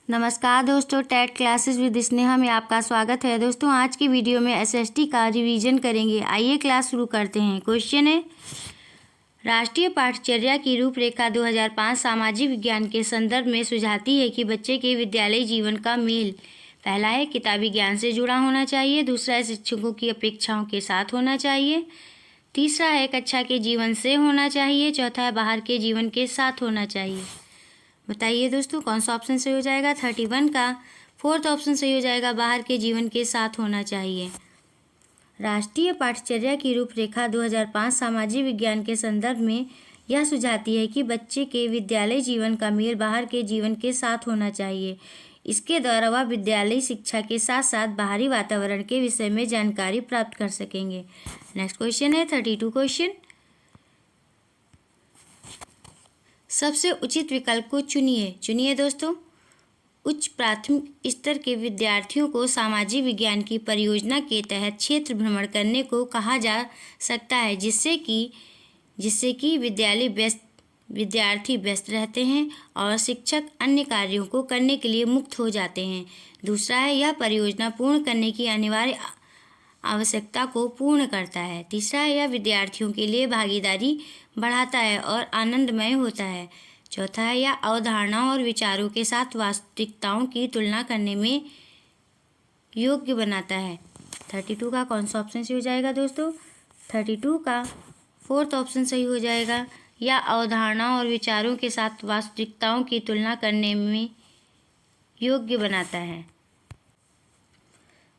नमस्कार दोस्तों, TET classes with Sneha में आपका स्वागत है। दोस्तों आज की वीडियो में एसएसटी का रिवीजन करेंगे। आइए क्लास शुरू करते हैं। क्वेश्चन है, राष्ट्रीय पाठचर्या की रूपरेखा 2005 सामाजिक विज्ञान के संदर्भ में सुझाती है कि बच्चे के विद्यालयी जीवन का मेल पहला है किताबी ज्ञान से जुड़ा होना चाहिए, दूसरा है शिक्षकों की अपेक्षाओं के साथ होना चाहिए, तीसरा है कक्षा के जीवन से होना चाहिए, चौथा है बाहर के जीवन के साथ होना चाहिए। बताइए दोस्तों कौन सा ऑप्शन सही हो जाएगा। 31 का फोर्थ ऑप्शन सही हो जाएगा, बाहर के जीवन के साथ होना चाहिए। राष्ट्रीय पाठचर्या की रूपरेखा 2005 सामाजिक विज्ञान के संदर्भ में यह सुझाती है कि बच्चे के विद्यालय जीवन का मेल बाहर के जीवन के साथ होना चाहिए। इसके द्वारा वह विद्यालयी शिक्षा के साथ साथ बाहरी वातावरण के विषय में जानकारी प्राप्त कर सकेंगे। नेक्स्ट क्वेश्चन है 32 क्वेश्चन, सबसे उचित विकल्प को चुनिए दोस्तों। उच्च प्राथमिक स्तर के विद्यार्थियों को सामाजिक विज्ञान की परियोजना के तहत क्षेत्र भ्रमण करने को कहा जा सकता है, जिससे कि विद्यार्थी व्यस्त रहते हैं और शिक्षक अन्य कार्यों को करने के लिए मुक्त हो जाते हैं। दूसरा है, यह परियोजना पूर्ण करने की अनिवार्य आवश्यकता को पूर्ण करता है। तीसरा है, यह विद्यार्थियों के लिए भागीदारी बढ़ाता है और आनंदमय होता है। चौथा है, यह अवधारणाओं और विचारों के साथ वास्तविकताओं की तुलना करने में योग्य बनाता है। 32 का कौन सा ऑप्शन सही हो जाएगा दोस्तों। 32 का फोर्थ ऑप्शन सही हो जाएगा, यह अवधारणाओं और विचारों के साथ वास्तविकताओं की तुलना करने में योग्य बनाता है।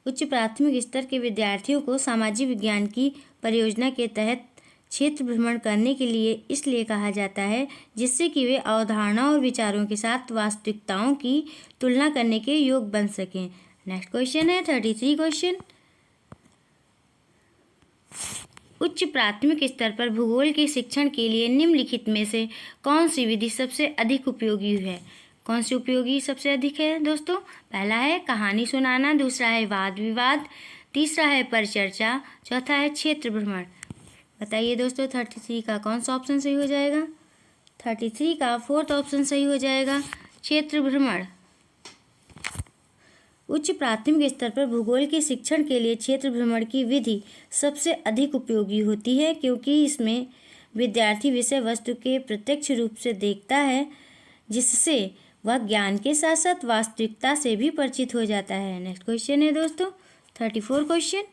उच्च प्राथमिक स्तर के विद्यार्थियों को सामाजिक विज्ञान की परियोजना के तहत क्षेत्र भ्रमण करने के लिए इसलिए कहा जाता है जिससे कि वे अवधारणा और विचारों के साथ वास्तविकताओं की तुलना करने के योग्य बन सकें। नेक्स्ट क्वेश्चन है 33 क्वेश्चन, उच्च प्राथमिक स्तर पर भूगोल के शिक्षण के लिए निम्नलिखित में से कौन सी विधि सबसे अधिक उपयोगी है। कौन सी उपयोगी सबसे अधिक है दोस्तों। पहला है कहानी सुनाना, दूसरा है वाद विवाद, तीसरा है परिचर्चा, चौथा है क्षेत्र भ्रमण। बताइए दोस्तों 33 का कौन सा ऑप्शन सही हो जाएगा। 33 का फोर्थ ऑप्शन सही हो जाएगा, क्षेत्र भ्रमण। उच्च प्राथमिक स्तर पर भूगोल के शिक्षण के लिए क्षेत्र भ्रमण की विधि सबसे अधिक उपयोगी होती है, क्योंकि इसमें विद्यार्थी विषय वस्तु के प्रत्यक्ष रूप से देखता है, जिससे वह ज्ञान के साथ साथ वास्तविकता से भी परिचित हो जाता है। नेक्स्ट क्वेश्चन है दोस्तों 34 क्वेश्चन,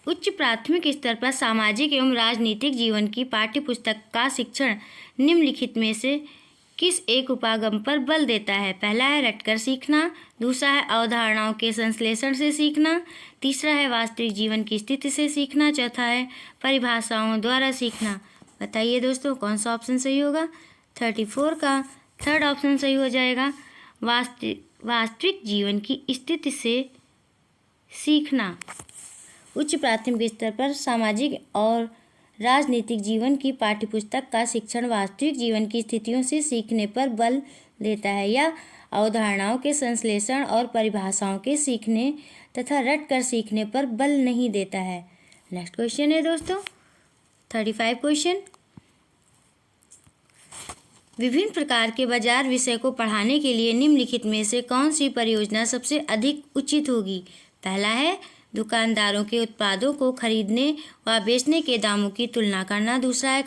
उच्च प्राथमिक स्तर पर सामाजिक एवं राजनीतिक जीवन की पाठ्य पुस्तक का शिक्षण निम्नलिखित में से किस एक उपागम पर बल देता है। पहला है रटकर सीखना, दूसरा है अवधारणाओं के संश्लेषण से सीखना, तीसरा है वास्तविक जीवन की स्थिति से सीखना, चौथा है परिभाषाओं द्वारा सीखना। बताइए दोस्तों कौन सा ऑप्शन सही होगा। 34 का थर्ड ऑप्शन सही हो जाएगा, वास्तविक जीवन की स्थिति से सीखना। उच्च प्राथमिक स्तर पर सामाजिक और राजनीतिक जीवन की पाठ्यपुस्तक का शिक्षण वास्तविक जीवन की स्थितियों से सीखने पर बल देता है या अवधारणाओं के संश्लेषण और परिभाषाओं के सीखने तथा रट कर सीखने पर बल नहीं देता है। नेक्स्ट क्वेश्चन है दोस्तों 35 क्वेश्चन, विभिन्न प्रकार के बाजार विषय को पढ़ाने के लिए निम्नलिखित में से कौन सी परियोजना सबसे अधिक उचित होगी। पहला है दुकानदारों के उत्पादों को खरीदने व बेचने के दामों की तुलना करना, दूसरा है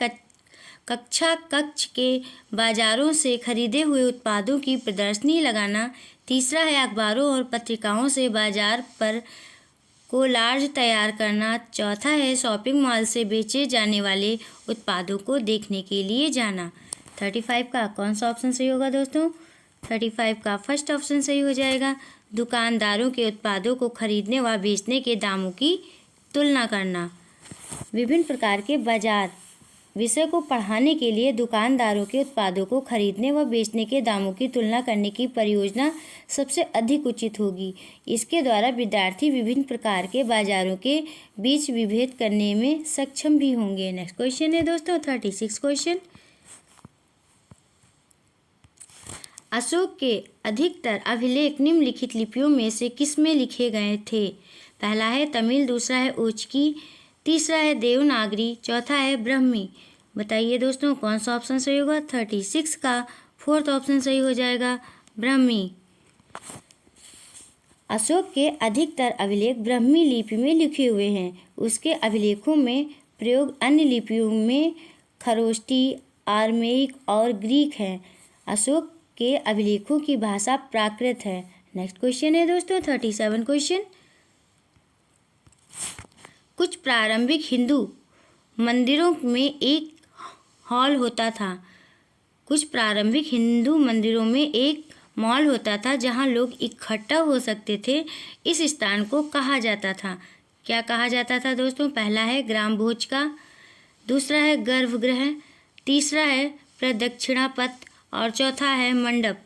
कक्ष के बाजारों से खरीदे हुए उत्पादों की प्रदर्शनी लगाना, तीसरा है अखबारों और पत्रिकाओं से बाजार पर कोलाज तैयार करना, चौथा है शॉपिंग मॉल से बेचे जाने वाले उत्पादों को देखने के लिए जाना। 35 का कौन सा ऑप्शन सही होगा दोस्तों। 35 का फर्स्ट ऑप्शन सही हो जाएगा, दुकानदारों के उत्पादों को खरीदने व बेचने के दामों की तुलना करना। विभिन्न प्रकार के बाजार विषय को पढ़ाने के लिए दुकानदारों के उत्पादों को खरीदने व बेचने के दामों की तुलना करने की परियोजना सबसे अधिक उचित होगी। इसके द्वारा विद्यार्थी विभिन्न प्रकार के बाजारों के बीच विभेद करने में सक्षम भी होंगे। नेक्स्ट क्वेश्चन है दोस्तों 36 क्वेश्चन, अशोक के अधिकतर अभिलेख निम्नलिखित लिपियों में से किसमें लिखे गए थे। पहला है तमिल, दूसरा है ओचकी, तीसरा है देवनागरी, चौथा है ब्रह्मी। बताइए दोस्तों कौन सा ऑप्शन सही होगा। 36 का फोर्थ ऑप्शन सही हो जाएगा, ब्राह्मी। अशोक के अधिकतर अभिलेख ब्राह्मी लिपि में लिखे हुए हैं। उसके अभिलेखों में प्रयोग अन्य लिपियों में खरोष्टी, आर्मेइक और ग्रीक है। अशोक के अभिलेखों की भाषा प्राकृत है। नेक्स्ट क्वेश्चन है दोस्तों 37 क्वेश्चन। कुछ प्रारंभिक हिंदू मंदिरों में एक हॉल होता था। कुछ प्रारंभिक हिंदू मंदिरों में एक मॉल होता था जहां लोग इकट्ठा हो सकते थे। इस स्थान को कहा जाता था, क्या कहा जाता था दोस्तों। पहला है ग्राम भोज का, दूसरा है गर्भगृह, तीसरा है प्रदक्षिणा पथ और चौथा है मंडप।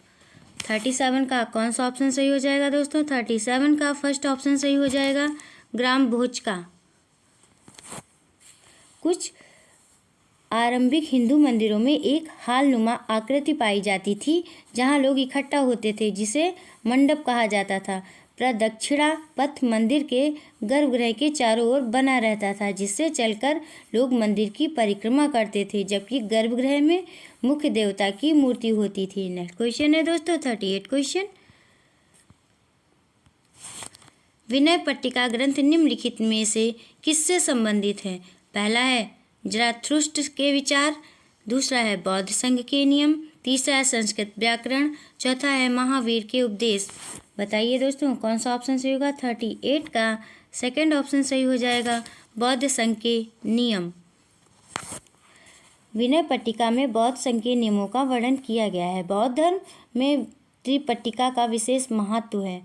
37 का कौन सा ऑप्शन सही हो जाएगा दोस्तों। 37 का फर्स्ट ऑप्शन सही हो जाएगा, ग्राम भोज का। कुछ आरंभिक हिंदू मंदिरों में एक हालनुमा आकृति पाई जाती थी जहां लोग इकट्ठा होते थे, जिसे मंडप कहा जाता था। प्रदक्षिणा पथ मंदिर के गर्भगृह के चारों ओर बना रहता था, जिससे चलकर लोग मंदिर की परिक्रमा करते थे, जबकि गर्भगृह में मुख्य देवता की मूर्ति होती थी। नेक्स्ट क्वेश्चन है दोस्तों 38 क्वेश्चन। विनय पट्टिका ग्रंथ निम्नलिखित में से किससे संबंधित है। पहला है जराथुस्त्र के विचार, दूसरा है बौद्ध संघ के नियम, तीसरा है संस्कृत व्याकरण, चौथा है महावीर के उपदेश। बताइए दोस्तों कौन सा ऑप्शन सही होगा। 38 का सेकंड ऑप्शन सही हो जाएगा, बौद्ध संघ के नियम। विनय पट्टिका में बौद्ध संघ के नियमों का वर्णन किया गया है। बौद्ध धर्म में त्रिपट्टिका का विशेष महत्व है।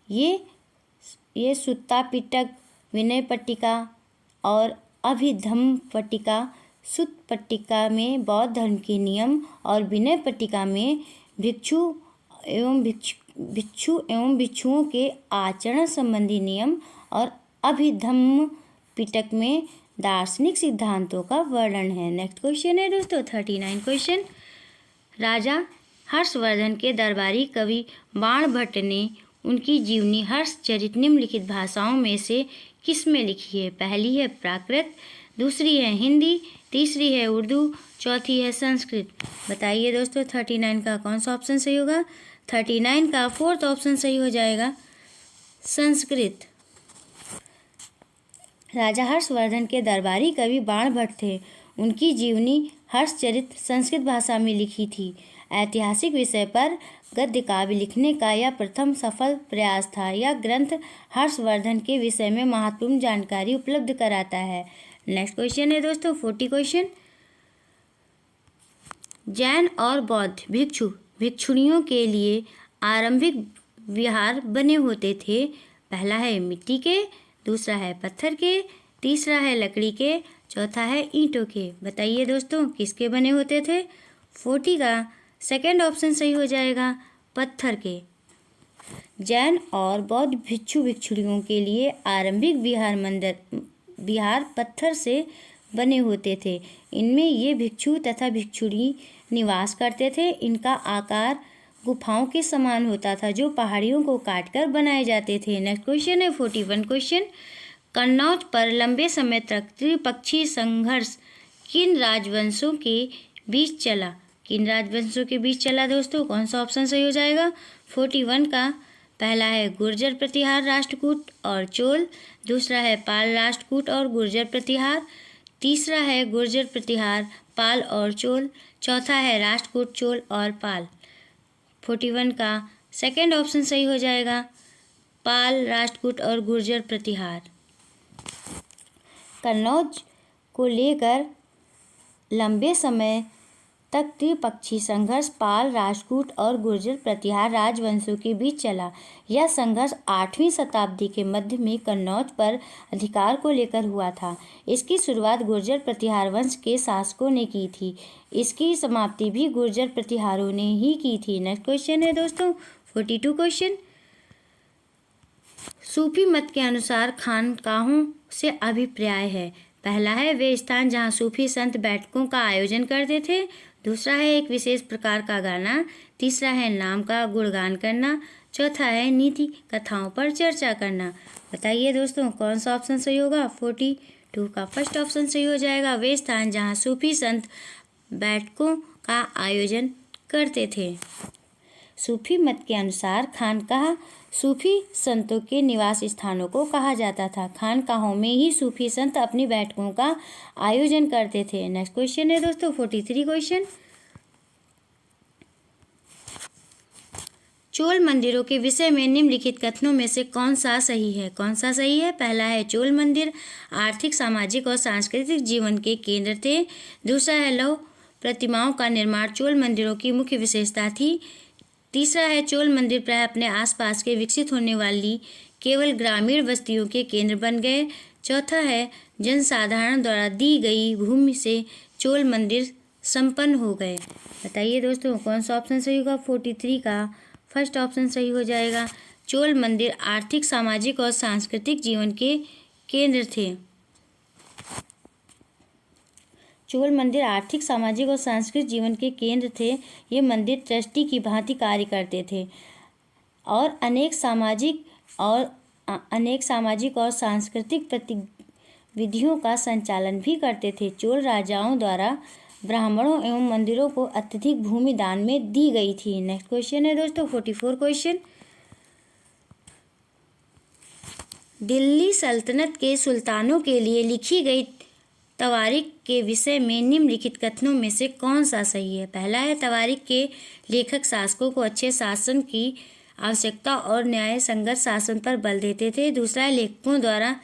ये सुत्ता पिटक, विनय पट्टिका और अभिधम्म पट्टिका। सुत्त पट्टिका में बौद्ध धर्म के नियम और विनय पट्टिका में भिक्षु एवं भिक्षुओं के आचरण संबंधी नियम और अभिधम्म पिटक में दार्शनिक सिद्धांतों का वर्णन है। नेक्स्ट क्वेश्चन है दोस्तों 39 क्वेश्चन। राजा हर्षवर्धन के दरबारी कवि बाणभट्ट ने उनकी जीवनी हर्षचरित निम्नलिखित भाषाओं में से किस में लिखी है। पहली है प्राकृत, दूसरी है हिंदी, तीसरी है उर्दू, चौथी है संस्कृत। बताइए दोस्तों 39 का कौन सा ऑप्शन सही होगा। 39 का फोर्थ ऑप्शन सही हो जाएगा, संस्कृत। राजा हर्षवर्धन के दरबारी कवि बाणभट्ट थे। उनकी जीवनी हर्षचरित संस्कृत भाषा में लिखी थी। ऐतिहासिक विषय पर गद्य काव्य लिखने का यह प्रथम सफल प्रयास था। यह ग्रंथ हर्षवर्धन के विषय में महत्वपूर्ण जानकारी उपलब्ध कराता है। नेक्स्ट क्वेश्चन है दोस्तों 40 क्वेश्चन। जैन और बौद्ध भिक्षुणियों के लिए आरंभिक विहार बने होते थे। पहला है मिट्टी के, दूसरा है पत्थर के, तीसरा है लकड़ी के, चौथा है ईंटों के। बताइए दोस्तों किसके बने होते थे। 40 का सेकंड ऑप्शन सही हो जाएगा, पत्थर के। जैन और बौद्ध भिक्षुणियों के लिए आरंभिक विहार पत्थर से बने होते थे। इनमें ये भिक्षु तथा भिक्षुणी निवास करते थे। इनका आकार गुफाओं के समान होता था, जो पहाड़ियों को काटकर बनाए जाते थे। नेक्स्ट क्वेश्चन है 41 क्वेश्चन। कन्नौज पर लंबे समय तक त्रिपक्षीय संघर्ष किन राजवंशों के बीच चला। किन राजवंशों के बीच चला दोस्तों, कौन सा ऑप्शन सही हो जाएगा। 41 का पहला है गुर्जर प्रतिहार, राष्ट्रकूट और चोल, दूसरा है पाल, राष्ट्रकूट और गुर्जर प्रतिहार, तीसरा है गुर्जर प्रतिहार, पाल और चोल, चौथा है राष्ट्रकूट, चोल और पाल। 41 का सेकंड ऑप्शन सही हो जाएगा, पाल, राष्ट्रकूट और गुर्जर प्रतिहार। कन्नौज को लेकर लंबे समय तक त्रिपक्षीय संघर्ष पाल, राष्ट्रकूट और गुर्जर प्रतिहार राजवंशों के बीच चला। यह संघर्ष 8वीं शताब्दी के मध्य में कन्नौज पर अधिकार को लेकर हुआ था। इसकी शुरुआत गुर्जर प्रतिहार वंश के शासकों ने की थी। इसकी समाप्ति भी गुर्जर प्रतिहारों ने ही की थी। नेक्स्ट क्वेश्चन है दोस्तों 42 क्वेश्चन। सूफी मत के अनुसार खानकाहों से अभिप्राय है। पहला है वे स्थान जहाँ सूफी संत बैठकों का आयोजन करते थे, दूसरा है एक विशेष प्रकार का गाना, तीसरा है नाम का गुणगान करना, चौथा है नीति कथाओं पर चर्चा करना। बताइए दोस्तों कौन सा ऑप्शन सही होगा। 42 2 का फर्स्ट ऑप्शन सही हो जाएगा। वे स्थान जहाँ सूफी संत बैठकों का आयोजन करते थे। सूफी मत के अनुसार खानकाह सूफी संतों के निवास स्थानों को कहा जाता था। खानकाहों में ही सूफी संत अपनी बैठकों का आयोजन करते थे। नेक्स्ट क्वेश्चन है दोस्तों 43 क्वेश्चन। चोल मंदिरों के विषय में निम्नलिखित कथनों में से कौन सा सही है? कौन सा सही है? पहला है चोल मंदिर आर्थिक, सामाजिक और सांस्कृतिक जीवन के केंद्र थे। दूसरा है लौह प्रतिमाओं का निर्माण चोल मंदिरों की मुख्य विशेषता थी। तीसरा है चोल मंदिर प्राय अपने आसपास के विकसित होने वाली केवल ग्रामीण बस्तियों के केंद्र बन गए। चौथा है जनसाधारण द्वारा दी गई भूमि से चोल मंदिर संपन्न हो गए। बताइए दोस्तों कौन सा ऑप्शन सही होगा? 43 का फर्स्ट ऑप्शन सही हो जाएगा। चोल मंदिर आर्थिक, सामाजिक और सांस्कृतिक जीवन के केंद्र थे। चोल मंदिर आर्थिक, सामाजिक और सांस्कृतिक जीवन के केंद्र थे। ये मंदिर ट्रस्टी की भांति कार्य करते थे और अनेक सामाजिक और सांस्कृतिक गतिविधियों का संचालन भी करते थे। चोल राजाओं द्वारा ब्राह्मणों एवं मंदिरों को अत्यधिक भूमि दान में दी गई थी। नेक्स्ट क्वेश्चन है दोस्तों 44 क्वेश्चन। दिल्ली सल्तनत के सुल्तानों के लिए लिखी गई तवारीख के विषय में निम्नलिखित कथनों में से कौन सा सही है? पहला है तवारीख के लेखक शासकों को अच्छे शासन की आवश्यकता और न्याय संगत शासन पर बल देते थे। दूसरा है लेखकों द्वारा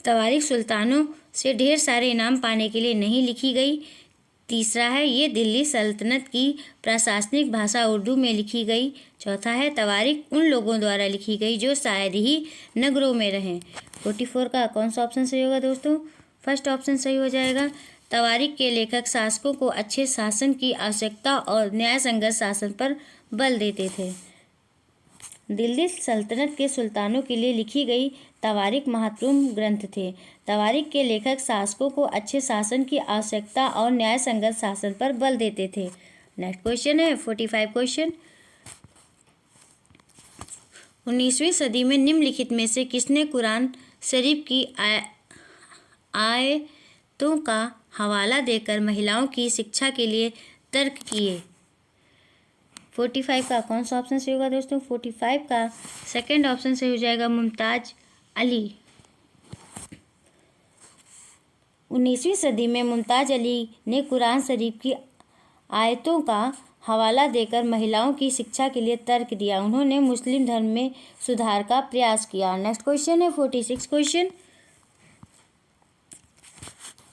तवारीख सुल्तानों से ढेर सारे इनाम पाने के लिए नहीं लिखी गई। तीसरा है ये दिल्ली सल्तनत की प्रशासनिक भाषा उर्दू में लिखी गई। चौथा है तवारीख उन लोगों द्वारा लिखी गई जो शायद ही नगरों में रहें। 44 का कौन सा ऑप्शन सही होगा दोस्तों? फर्स्ट ऑप्शन सही हो जाएगा। तवारीख के लेखक शासकों को अच्छे शासन की आवश्यकता और न्याय संगत शासन पर बल देते थे। दिल्ली सल्तनत के सुल्तानों के लिए लिखी गई तवारीख महत्वपूर्ण ग्रंथ थे। तवारीख के लेखक शासकों को अच्छे शासन की आवश्यकता और न्याय संगत शासन पर बल देते थे। नेक्स्ट क्वेश्चन है 45 क्वेश्चन। 19वीं सदी में निम्नलिखित में से किसने कुरान शरीफ की आयतों का हवाला देकर महिलाओं की शिक्षा के लिए तर्क किए? 45 का कौन सा ऑप्शन सही होगा दोस्तों? 45 का सेकंड ऑप्शन सही हो जाएगा, मुमताज अली। 19वीं सदी में मुमताज अली ने कुरान शरीफ की आयतों का हवाला देकर महिलाओं की शिक्षा के लिए तर्क दिया। उन्होंने मुस्लिम धर्म में सुधार का प्रयास किया। नेक्स्ट क्वेश्चन है 46 क्वेश्चन।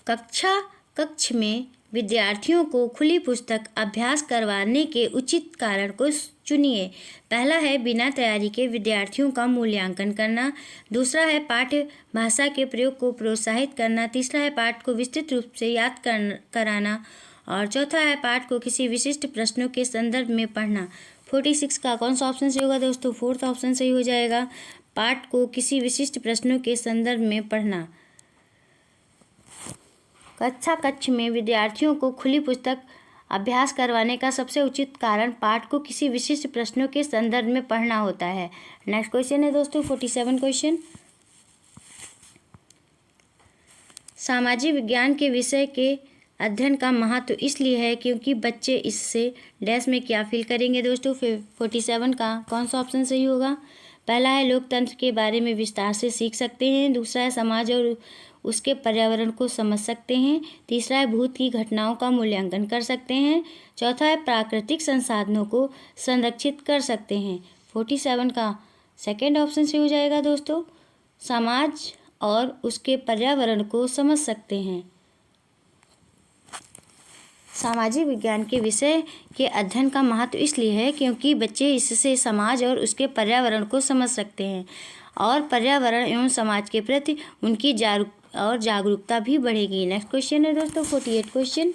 कक्ष में विद्यार्थियों को खुली पुस्तक अभ्यास करवाने के उचित कारण को चुनिए। पहला है बिना तैयारी के विद्यार्थियों का मूल्यांकन करना। दूसरा है पाठ्य भाषा के प्रयोग को प्रोत्साहित करना। तीसरा है पाठ को विस्तृत रूप से याद कराना और चौथा है पाठ को किसी विशिष्ट प्रश्नों के संदर्भ में पढ़ना। 46 का कौन सा ऑप्शन सही होगा दोस्तों? फोर्थ ऑप्शन सही हो जाएगा, पाठ को किसी विशिष्ट प्रश्नों के संदर्भ में पढ़ना। कक्ष में विद्यार्थियों को खुली पुस्तक अभ्यास करवाने का सबसे उचित कारण पाठ को किसी विशिष्ट प्रश्नों के संदर्भ में पढ़ना होता है। नेक्स्ट क्वेश्चन है दोस्तों 47 क्वेश्चन। सामाजिक विज्ञान के विषय के अध्ययन का महत्व इसलिए है क्योंकि बच्चे इससे डैश में क्या फील करेंगे दोस्तों? 47 का कौन सा ऑप्शन सही होगा? पहला है लोकतंत्र के बारे में विस्तार से सीख सकते हैं। दूसरा है समाज और उसके पर्यावरण को समझ सकते हैं। तीसरा है भूत की घटनाओं का मूल्यांकन कर सकते हैं। चौथा है प्राकृतिक संसाधनों को संरक्षित कर सकते हैं। 47 का सेकंड ऑप्शन से हो जाएगा दोस्तों, समाज और उसके पर्यावरण को समझ सकते हैं। सामाजिक विज्ञान के विषय के अध्ययन का महत्व इसलिए है क्योंकि बच्चे इससे समाज और उसके पर्यावरण को समझ सकते हैं और पर्यावरण एवं समाज के प्रति उनकी जागरूकता भी बढ़ेगी। नेक्स्ट क्वेश्चन है दोस्तों 48 क्वेश्चन।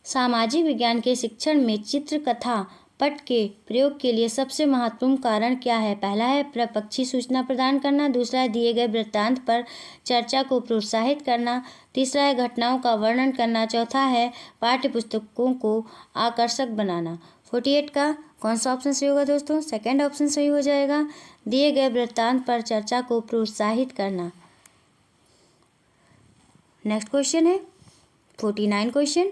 सामाजिक विज्ञान के शिक्षण में चित्रकथा पट के प्रयोग के लिए सबसे महत्वपूर्ण कारण क्या है? पहला है प्रपक्षी सूचना प्रदान करना। दूसरा है दिए गए वृत्तांत पर चर्चा को प्रोत्साहित करना। तीसरा है घटनाओं का वर्णन करना। चौथा है पाठ्य पुस्तकों को आकर्षक बनाना। 48 का कौन सा ऑप्शन सही होगा दोस्तों? सेकंड ऑप्शन सही हो जाएगा। दिए गए वृत्तांत पर चर्चा को प्रोत्साहित करना। नेक्स्ट क्वेश्चन है 49 क्वेश्चन।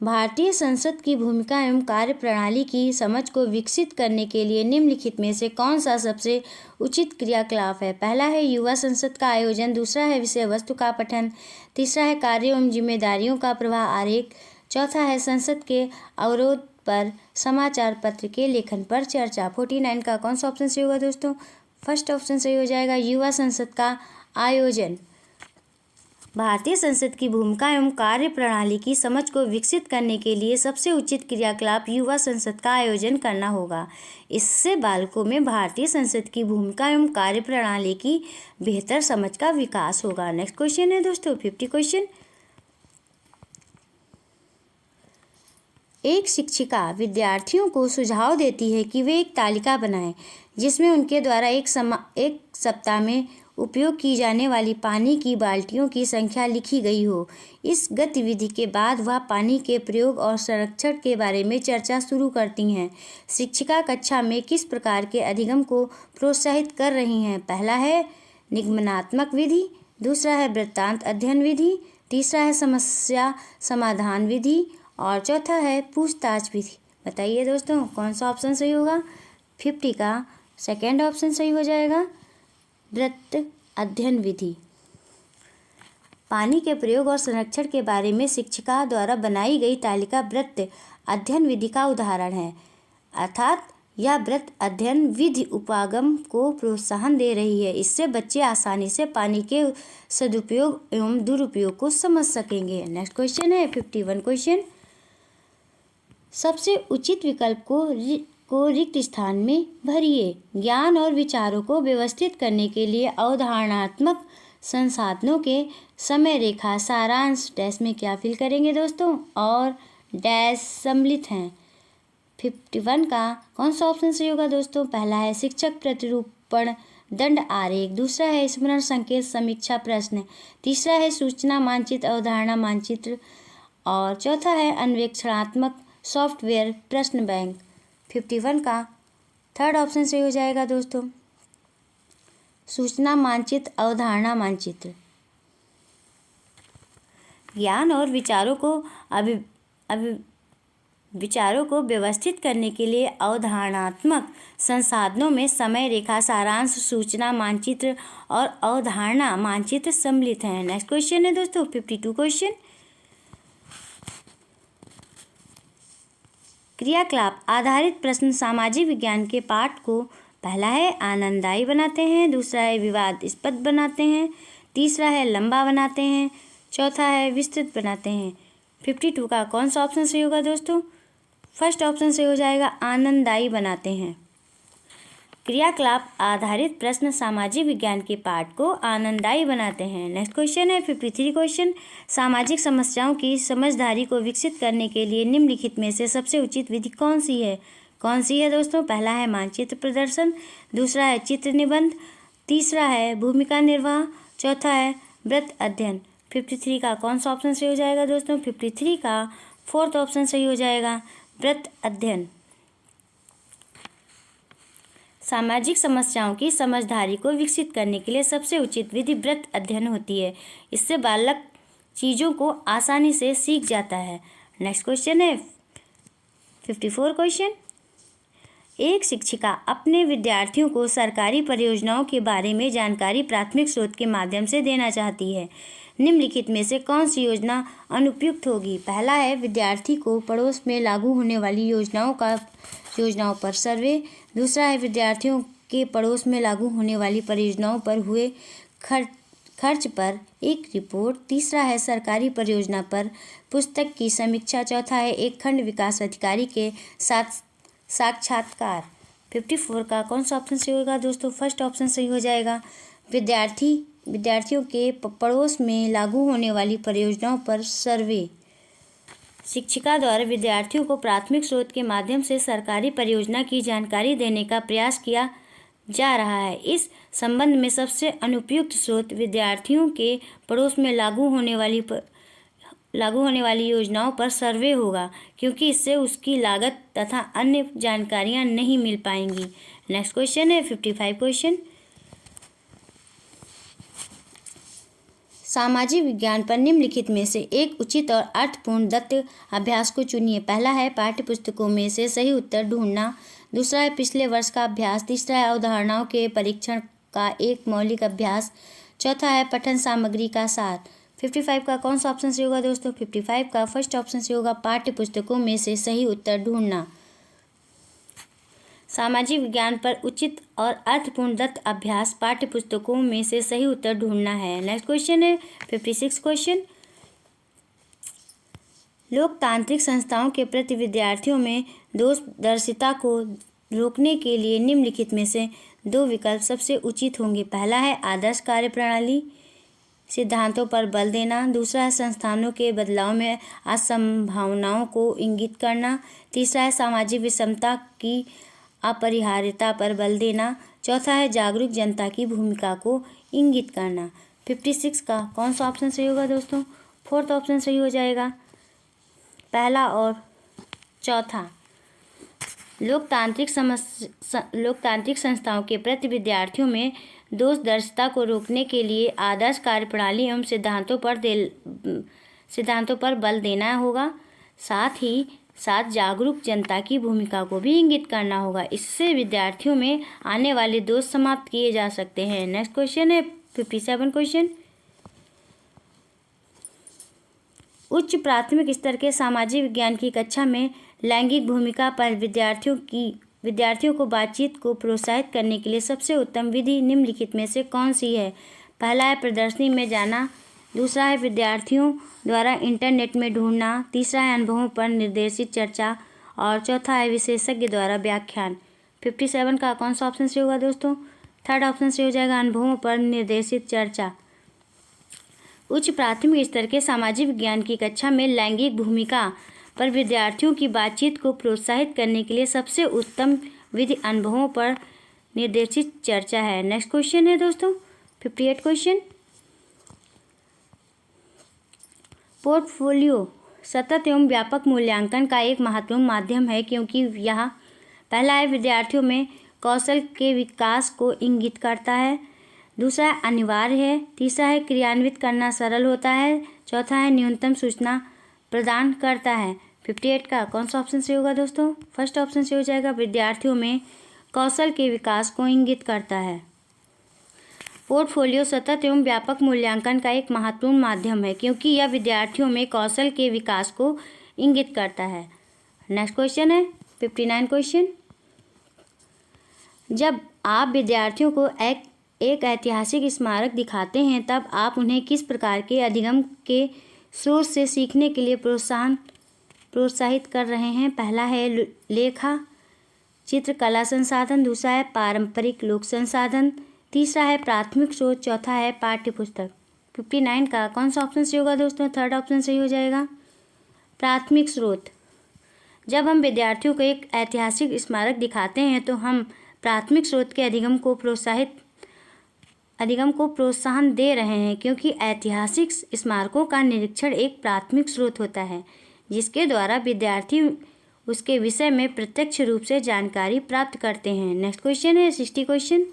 भारतीय संसद की भूमिका एवं कार्यप्रणाली की समझ को विकसित करने के लिए निम्नलिखित में से कौन सा सबसे उचित क्रियाकलाप है? पहला है युवा संसद का आयोजन, दूसरा है विषय वस्तु का पठन, तीसरा है कार्यों एवं जिम्मेदारियों का प्रवाह आरेख, चौथा है संसद के अवरोध पर समाचार पत्र के लेखन पर चर्चा। 49 का कौन सा ऑप्शन सही होगा दोस्तों? फर्स्ट ऑप्शन सही हो जाएगा, युवा संसद का आयोजन। भारतीय संसद की भूमिका एवं कार्य प्रणाली की समझ को विकसित करने के लिए सबसे उचित क्रियाकलाप युवा संसद का आयोजन करना होगा। इससे बालकों में भारतीय संसद की भूमिका एवं कार्य प्रणाली की बेहतर समझ का विकास होगा। नेक्स्ट क्वेश्चन है दोस्तों 50 क्वेश्चन। एक शिक्षिका विद्यार्थियों को सुझाव देती है कि वे एक तालिका बनाएं जिसमें उनके द्वारा एक सप्ताह में उपयोग की जाने वाली पानी की बाल्टियों की संख्या लिखी गई हो। इस गतिविधि के बाद वह पानी के प्रयोग और संरक्षण के बारे में चर्चा शुरू करती हैं। शिक्षिका कक्षा में किस प्रकार के अधिगम को प्रोत्साहित कर रही हैं? पहला है निगमनात्मक विधि, दूसरा है वृत्तांत अध्ययन विधि, तीसरा है समस्या समाधान विधि और चौथा है पूछताछ विधि। बताइए दोस्तों कौन सा ऑप्शन सही होगा? 50 का सेकेंड ऑप्शन सही हो जाएगा, वृत्त अध्ययन विधि। पानी के प्रयोग और संरक्षण के बारे में शिक्षिका द्वारा बनाई गई तालिका वृत्त अध्ययन विधि का उदाहरण है, अर्थात यह वृत्त अध्ययन विधि उपागम को प्रोत्साहन दे रही है। इससे बच्चे आसानी से पानी के सदुपयोग एवं दुरुपयोग को समझ सकेंगे। नेक्स्ट क्वेश्चन है 51 क्वेश्चन। सबसे उचित विकल्प को रिक्त स्थान में भरिए। ज्ञान और विचारों को व्यवस्थित करने के लिए अवधारणात्मक संसाधनों के समय रेखा सारांश डैश में क्या फिल करेंगे दोस्तों? और डैश सम्मिलित हैं। 51 का कौन सा ऑप्शन सही होगा दोस्तों? पहला है शिक्षक प्रतिरूपण दंड आरेख, दूसरा है स्मरण संकेत समीक्षा प्रश्न, तीसरा है सूचना मानचित्र अवधारणा मानचित्र और चौथा है अन्वेषणात्मक सॉफ्टवेयर प्रश्न बैंक। 51 का थर्ड ऑप्शन सही हो जाएगा दोस्तों, सूचना मानचित्र अवधारणा मानचित्र। ज्ञान और विचारों को व्यवस्थित करने के लिए अवधारणात्मक संसाधनों में समय रेखा सारांश सूचना मानचित्र और अवधारणा मानचित्र सम्मिलित हैं। नेक्स्ट क्वेश्चन है दोस्तों 52 क्वेश्चन। क्रियाकलाप आधारित प्रश्न सामाजिक विज्ञान के पाठ को पहला है आनंददायी बनाते हैं, दूसरा है विवादास्पद बनाते हैं, तीसरा है लंबा बनाते हैं, चौथा है विस्तृत बनाते हैं। 52 का कौन सा ऑप्शन सही होगा दोस्तों? फर्स्ट ऑप्शन सही हो जाएगा, आनंददायी बनाते हैं। क्रियाकलाप आधारित प्रश्न सामाजिक विज्ञान के पाठ को आनंददायी बनाते हैं। नेक्स्ट क्वेश्चन है 53 क्वेश्चन। सामाजिक समस्याओं की समझदारी को विकसित करने के लिए निम्नलिखित में से सबसे उचित विधि कौन सी है? कौन सी है दोस्तों? पहला है मानचित्र प्रदर्शन, दूसरा है चित्र निबंध, तीसरा है भूमिका निर्वाह, चौथा है वृत्त अध्ययन। 53 का कौन सा ऑप्शन सही हो जाएगा दोस्तों? 53 का फोर्थ ऑप्शन सही हो जाएगा, वृत्त अध्ययन। सामाजिक समस्याओं की समझदारी को विकसित करने के लिए सबसे उचित विधि वृत्त अध्ययन होती है। इससे बालक चीज़ों को आसानी से सीख जाता है। नेक्स्ट क्वेश्चन है 54 क्वेश्चन। एक शिक्षिका अपने विद्यार्थियों को सरकारी परियोजनाओं के बारे में जानकारी प्राथमिक स्रोत के माध्यम से देना चाहती है। निम्नलिखित में से कौन सी योजना अनुपयुक्त होगी? पहला है विद्यार्थी को पड़ोस में लागू होने वाली योजनाओं पर सर्वे, दूसरा है विद्यार्थियों के पड़ोस में लागू होने वाली परियोजनाओं पर हुए खर्च पर एक रिपोर्ट, तीसरा है सरकारी परियोजना पर पुस्तक की समीक्षा, चौथा है एक खंड विकास अधिकारी के साथ साक्षात्कार। 54 का कौन सा ऑप्शन सही होगा दोस्तों? फर्स्ट ऑप्शन सही हो जाएगा, विद्यार्थियों के पड़ोस में लागू होने वाली परियोजनाओं पर सर्वे। शिक्षिका द्वारा विद्यार्थियों को प्राथमिक स्रोत के माध्यम से सरकारी परियोजना की जानकारी देने का प्रयास किया जा रहा है। इस संबंध में सबसे अनुपयुक्त स्रोत विद्यार्थियों के पड़ोस में लागू होने वाली लागू होने वाली योजनाओं पर सर्वे होगा, क्योंकि इससे उसकी लागत तथा अन्य जानकारियां नहीं मिल पाएंगी। नेक्स्ट क्वेश्चन है 55 क्वेश्चन। सामाजिक विज्ञान पर निम्नलिखित में से एक उचित और अर्थपूर्ण दत्त अभ्यास को चुनिए। पहला है पाठ्य पुस्तकों में से सही उत्तर ढूंढना, दूसरा है पिछले वर्ष का अभ्यास, तीसरा है अवधारणाओं के परीक्षण का एक मौलिक अभ्यास, चौथा है पठन सामग्री का सार। 55 का कौन सा ऑप्शन सही होगा दोस्तों? 55 का फर्स्ट ऑप्शन सही होगा, पाठ्य पुस्तकों में से सही उत्तर ढूंढना। सामाजिक विज्ञान पर उचित और अर्थपूर्ण दत्त अभ्यास पाठ्य पुस्तकों में से सही उत्तर ढूंढना है। नेक्स्ट क्वेश्चन है 56 क्वेश्चन। लोकतांत्रिक संस्थाओं के प्रति विद्यार्थियों में दोषदर्शिता को रोकने के लिए निम्नलिखित में से दो विकल्प सबसे उचित होंगे। पहला है आदर्श कार्यप्रणाली सिद्धांतों पर बल देना, दूसरा है संस्थानों के बदलाव में असंभावनाओं को इंगित करना, तीसरा है सामाजिक विषमता की अपरिहार्यता पर बल देना, चौथा है जागरूक जनता की भूमिका को इंगित करना। 56 का कौन सा ऑप्शन सही होगा दोस्तों? फोर्थ ऑप्शन सही हो जाएगा, पहला और चौथा। लोकतांत्रिक संस्थाओं के प्रति विद्यार्थियों में दोषदर्शिता को रोकने के लिए आदर्श कार्यप्रणाली एवं सिद्धांतों पर बल देना होगा, साथ ही साथ जागरूक जनता की भूमिका को भी इंगित करना होगा। इससे विद्यार्थियों में आने वाले दोष समाप्त किए जा सकते हैं। नेक्स्ट क्वेश्चन है 57 क्वेश्चन। उच्च प्राथमिक स्तर के सामाजिक विज्ञान की कक्षा में लैंगिक भूमिका पर विद्यार्थियों को बातचीत को प्रोत्साहित करने के लिए सबसे उत्तम विधि निम्नलिखित में से कौन सी है? पहला है प्रदर्शनी में जाना, दूसरा है विद्यार्थियों द्वारा इंटरनेट में ढूंढना, तीसरा है अनुभवों पर निर्देशित चर्चा और चौथा है विशेषज्ञ द्वारा व्याख्यान। 57 का कौन सा ऑप्शन सही होगा दोस्तों? थर्ड ऑप्शन सही हो जाएगा, अनुभवों पर निर्देशित चर्चा। उच्च प्राथमिक स्तर के सामाजिक विज्ञान की कक्षा में लैंगिक भूमिका पर विद्यार्थियों की बातचीत को प्रोत्साहित करने के लिए सबसे उत्तम विधि अनुभवों पर निर्देशित चर्चा है। नेक्स्ट क्वेश्चन है दोस्तों 58 क्वेश्चन। पोर्टफोलियो सतत एवं व्यापक मूल्यांकन का एक महत्वपूर्ण माध्यम है, क्योंकि यह पहला है विद्यार्थियों में कौशल के विकास को इंगित करता है, दूसरा है अनिवार्य है, तीसरा है क्रियान्वित करना सरल होता है, चौथा है न्यूनतम सूचना प्रदान करता है। 58 का कौन सा ऑप्शन सही होगा दोस्तों? फर्स्ट ऑप्शन सही हो जाएगा, विद्यार्थियों में कौशल के विकास को इंगित करता है। पोर्टफोलियो सतत एवं व्यापक मूल्यांकन का एक महत्वपूर्ण माध्यम है, क्योंकि यह विद्यार्थियों में कौशल के विकास को इंगित करता है। नेक्स्ट क्वेश्चन है 59 क्वेश्चन। जब आप विद्यार्थियों को एक ऐतिहासिक स्मारक दिखाते हैं, तब आप उन्हें किस प्रकार के अधिगम के स्रोत से सीखने के लिए प्रोत्साहित कर रहे हैं? पहला है लेखा चित्रकला संसाधन, दूसरा है पारंपरिक लोक संसाधन, तीसरा है प्राथमिक स्रोत, चौथा है पाठ्य पुस्तक। 59 का कौन सा ऑप्शन सही होगा दोस्तों? थर्ड ऑप्शन सही हो जाएगा, प्राथमिक स्रोत। जब हम विद्यार्थियों को एक ऐतिहासिक स्मारक दिखाते हैं तो हम प्राथमिक स्रोत के अधिगम को प्रोत्साहन दे रहे हैं, क्योंकि ऐतिहासिक स्मारकों का निरीक्षण एक प्राथमिक स्रोत होता है, जिसके द्वारा विद्यार्थी उसके विषय में प्रत्यक्ष रूप से जानकारी प्राप्त करते हैं। नेक्स्ट क्वेश्चन है 60 क्वेश्चन।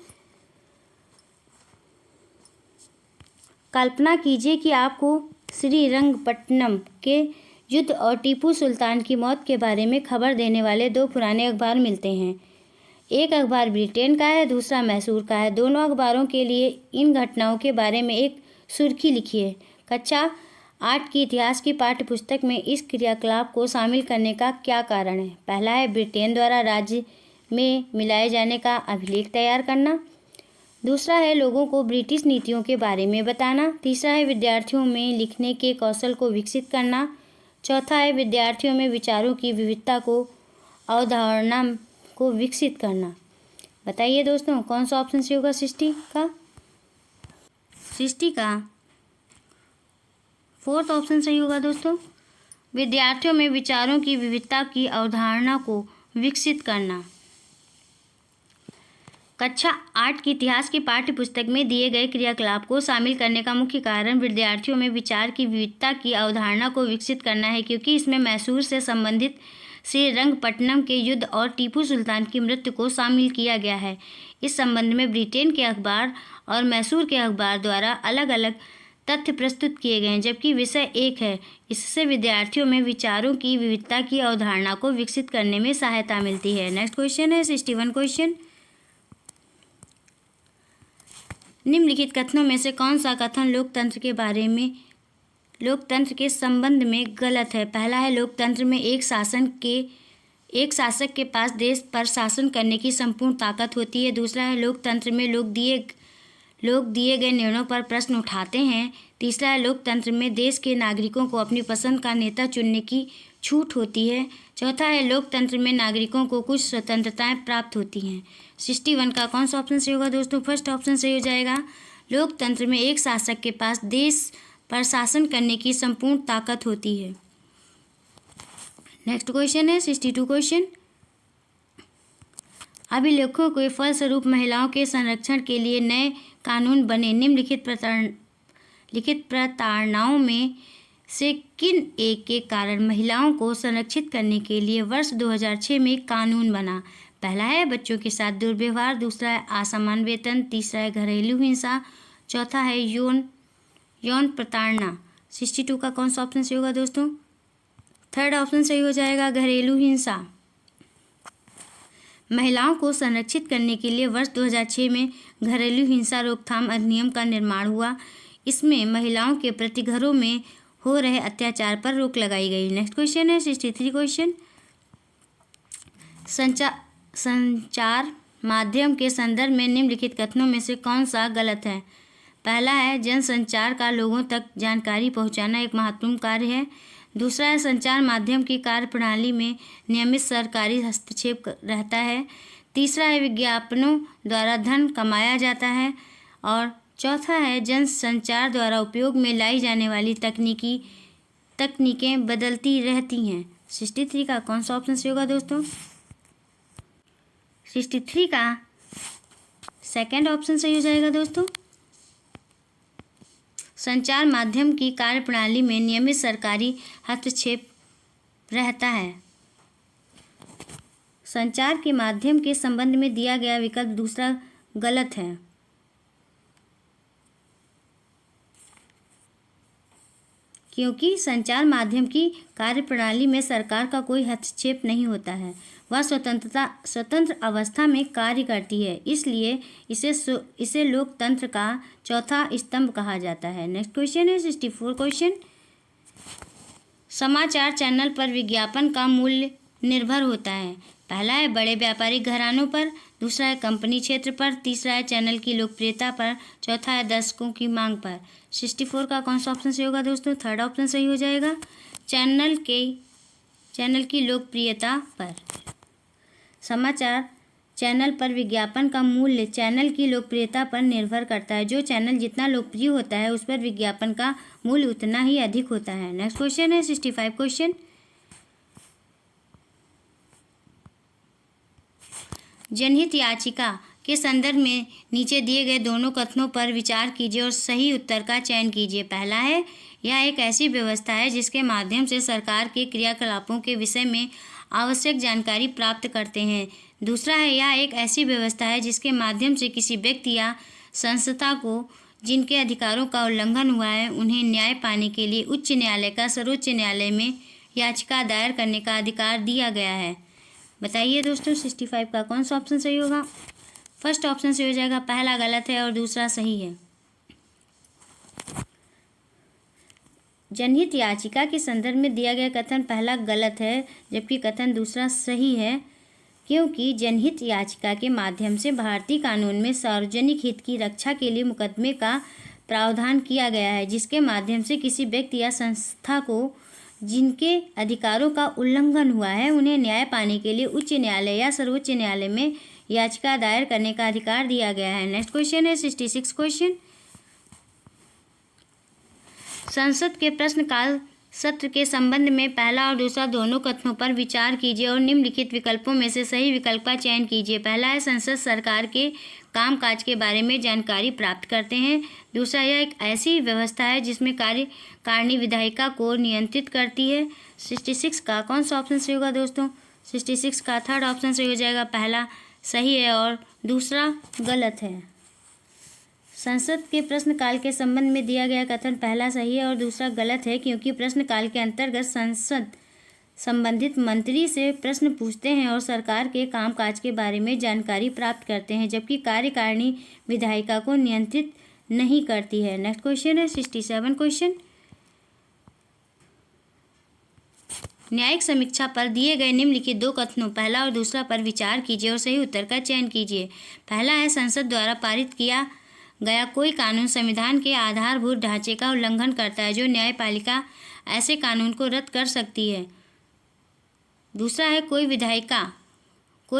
कल्पना कीजिए कि आपको श्रीरंगपट्टनम के युद्ध और टीपू सुल्तान की मौत के बारे में खबर देने वाले दो पुराने अखबार मिलते हैं। एक अखबार ब्रिटेन का है, दूसरा मैसूर का है। दोनों अखबारों के लिए इन घटनाओं के बारे में एक सुर्खी लिखिए। कक्षा 8 की इतिहास की पाठ्य पुस्तक में इस क्रियाकलाप को शामिल करने का क्या कारण है? पहला है ब्रिटेन द्वारा राज्य में मिलाए जाने का अभिलेख तैयार करना, दूसरा है लोगों को ब्रिटिश नीतियों के बारे में बताना, तीसरा है विद्यार्थियों में लिखने के कौशल को विकसित करना, चौथा है विद्यार्थियों में विचारों की विविधता को अवधारणा को विकसित करना। बताइए दोस्तों कौन सा ऑप्शन सही होगा 60 का? 60 का फोर्थ ऑप्शन सही होगा दोस्तों, विद्यार्थियों में विचारों की विविधता की अवधारणा को विकसित करना। कक्षा 8 की इतिहास की पाठ्य पुस्तक में दिए गए क्रियाकलाप को शामिल करने का मुख्य कारण विद्यार्थियों में विचार की विविधता की अवधारणा को विकसित करना है, क्योंकि इसमें मैसूर से संबंधित श्रीरंगपट्टनम के युद्ध और टीपू सुल्तान की मृत्यु को शामिल किया गया है। इस संबंध में ब्रिटेन के अखबार और मैसूर के अखबार द्वारा अलग अलग तथ्य प्रस्तुत किए गए हैं, जबकि विषय एक है। इससे विद्यार्थियों में विचारों की विविधता की अवधारणा को विकसित करने में सहायता मिलती है। नेक्स्ट क्वेश्चन है 61 क्वेश्चन। निम्नलिखित कथनों में से कौन सा कथन लोकतंत्र के संबंध में गलत है? पहला है, लोकतंत्र में एक शासक के पास देश पर शासन करने की संपूर्ण ताकत होती है। दूसरा है, लोकतंत्र में लोग दिए गए निर्णयों पर प्रश्न उठाते हैं। तीसरा है, लोकतंत्र में देश के नागरिकों को अपनी पसंद का नेता चुनने की छूट होती है। चौथा है, लोकतंत्र में नागरिकों को कुछ स्वतंत्रताएं प्राप्त होती हैं। 61 का कौन सा ऑप्शन सही होगा दोस्तों? फर्स्ट ऑप्शन सही हो जाएगा। लोकतंत्र में एक शासक के पास देश पर शासन करने की संपूर्ण ताकत होती है। नेक्स्ट क्वेश्चन है 62 क्वेश्चन। अभिलेखों के फलस्वरूप महिलाओं के संरक्षण के लिए नए कानून बने। निम्नलिखित प्रताड़नाओं में से किन एक के कारण महिलाओं को संरक्षित करने के लिए वर्ष 2006 में एक कानून बना? पहला है, बच्चों के साथ दुर्व्यवहार। दूसरा है, असमान वेतन। तीसरा है, घरेलू हिंसा। चौथा है, यौन प्रताड़ना। 62 का कौन सा ऑप्शन सही होगा दोस्तों? थर्ड ऑप्शन सही हो जाएगा, घरेलू हिंसा। महिलाओं को संरक्षित करने के लिए वर्ष 2006 में घरेलू हिंसा रोकथाम अधिनियम का निर्माण हुआ। इसमें महिलाओं के प्रति घरों में हो रहे अत्याचार पर रोक लगाई गई। नेक्स्ट क्वेश्चन है 63 क्वेश्चन। संचार माध्यम के संदर्भ में निम्नलिखित कथनों में से कौन सा गलत है? पहला है, जनसंचार का लोगों तक जानकारी पहुंचाना एक महत्वपूर्ण कार्य है। दूसरा है, संचार माध्यम की कार्यप्रणाली में नियमित सरकारी हस्तक्षेप रहता है। तीसरा है, विज्ञापनों द्वारा धन कमाया जाता है। और चौथा है, जनसंचार द्वारा उपयोग में लाई जाने वाली तकनीकें बदलती रहती हैं। 63 का कौन सा ऑप्शन सही होगा दोस्तों? 63 का सेकंड ऑप्शन सही हो जाएगा दोस्तों। संचार माध्यम की कार्यप्रणाली में नियमित सरकारी हस्तक्षेप रहता है। संचार के माध्यम के संबंध में दिया गया विकल्प दूसरा गलत है, क्योंकि संचार माध्यम की कार्यप्रणाली में सरकार का कोई हस्तक्षेप नहीं होता है। वह स्वतंत्र अवस्था में कार्य करती है, इसलिए इसे लोकतंत्र का चौथा स्तंभ कहा जाता है। नेक्स्ट क्वेश्चन है 64 क्वेश्चन। समाचार चैनल पर विज्ञापन का मूल्य निर्भर होता है। पहला है, बड़े व्यापारिक घरानों पर। दूसरा है, कंपनी क्षेत्र पर। तीसरा है, चैनल की लोकप्रियता पर। चौथा है, दर्शकों की मांग पर। 64 का कौन सा ऑप्शन सही होगा दोस्तों? थर्ड ऑप्शन सही हो जाएगा, चैनल की लोकप्रियता पर। समाचार चैनल पर विज्ञापन का मूल्य चैनल की लोकप्रियता पर निर्भर करता है। जो चैनल जितना लोकप्रिय होता है उस पर विज्ञापन का मूल्य उतना ही अधिक होता है। नेक्स्ट क्वेश्चन है 65 क्वेश्चन। जनहित याचिका के संदर्भ में नीचे दिए गए दोनों कथनों पर विचार कीजिए और सही उत्तर का चयन कीजिए। पहला है, यह एक ऐसी व्यवस्था है जिसके माध्यम से सरकार के क्रियाकलापों के विषय में आवश्यक जानकारी प्राप्त करते हैं। दूसरा है, यह एक ऐसी व्यवस्था है जिसके माध्यम से किसी व्यक्ति या संस्था को जिनके अधिकारों का उल्लंघन हुआ है उन्हें न्याय पाने के लिए उच्च न्यायालय का सर्वोच्च न्यायालय में याचिका दायर करने का अधिकार दिया गया है। बताइए दोस्तों 65 का कौन सा ऑप्शन सही होगा? फर्स्ट ऑप्शन सही हो जाएगा, पहला गलत है और दूसरा सही है। जनहित याचिका के संदर्भ में दिया गया कथन पहला गलत है, जबकि कथन दूसरा सही है, क्योंकि जनहित याचिका के माध्यम से भारतीय कानून में सार्वजनिक हित की रक्षा के लिए मुकदमे का प्रावधान किया गया है, जिसके माध्यम से किसी व्यक्ति या संस्था को जिनके अधिकारों का उल्लंघन हुआ है उन्हें न्याय पाने के लिए उच्च न्यायालय या सर्वोच्च न्यायालय में याचिका दायर करने का अधिकार दिया गया है। नेक्स्ट क्वेश्चन है 66 क्वेश्चन। संसद के प्रश्नकाल सत्र के संबंध में पहला और दूसरा दोनों कथनों पर विचार कीजिए और निम्नलिखित विकल्पों में से सही विकल्प का चयन कीजिए। पहला है संसद सरकार के कामकाज के बारे में जानकारी प्राप्त करते हैं। दूसरा, यह एक ऐसी व्यवस्था है जिसमें कार्यकारिणी विधायिका को नियंत्रित करती है। 66 का कौन सा ऑप्शन सही होगा दोस्तों? 66 का थर्ड ऑप्शन सही हो जाएगा। पहला सही है और दूसरा गलत है। संसद के प्रश्नकाल के संबंध में दिया गया कथन पहला सही है और दूसरा गलत है, क्योंकि प्रश्नकाल के अंतर्गत संसद संबंधित मंत्री से प्रश्न पूछते हैं और सरकार के कामकाज के बारे में जानकारी प्राप्त करते हैं, जबकि कार्यकारिणी विधायिका को नियंत्रित नहीं करती है। नेक्स्ट क्वेश्चन है 67 क्वेश्चन। न्यायिक समीक्षा पर दिए गए निम्नलिखित दो कथनों पहला और दूसरा पर विचार कीजिए और सही उत्तर का चयन कीजिए। पहला है संसद द्वारा पारित किया गया कोई कानून संविधान के आधारभूत ढांचे का उल्लंघन करता है, जो न्यायपालिका ऐसे कानून को रद्द कर सकती है। दूसरा है कोई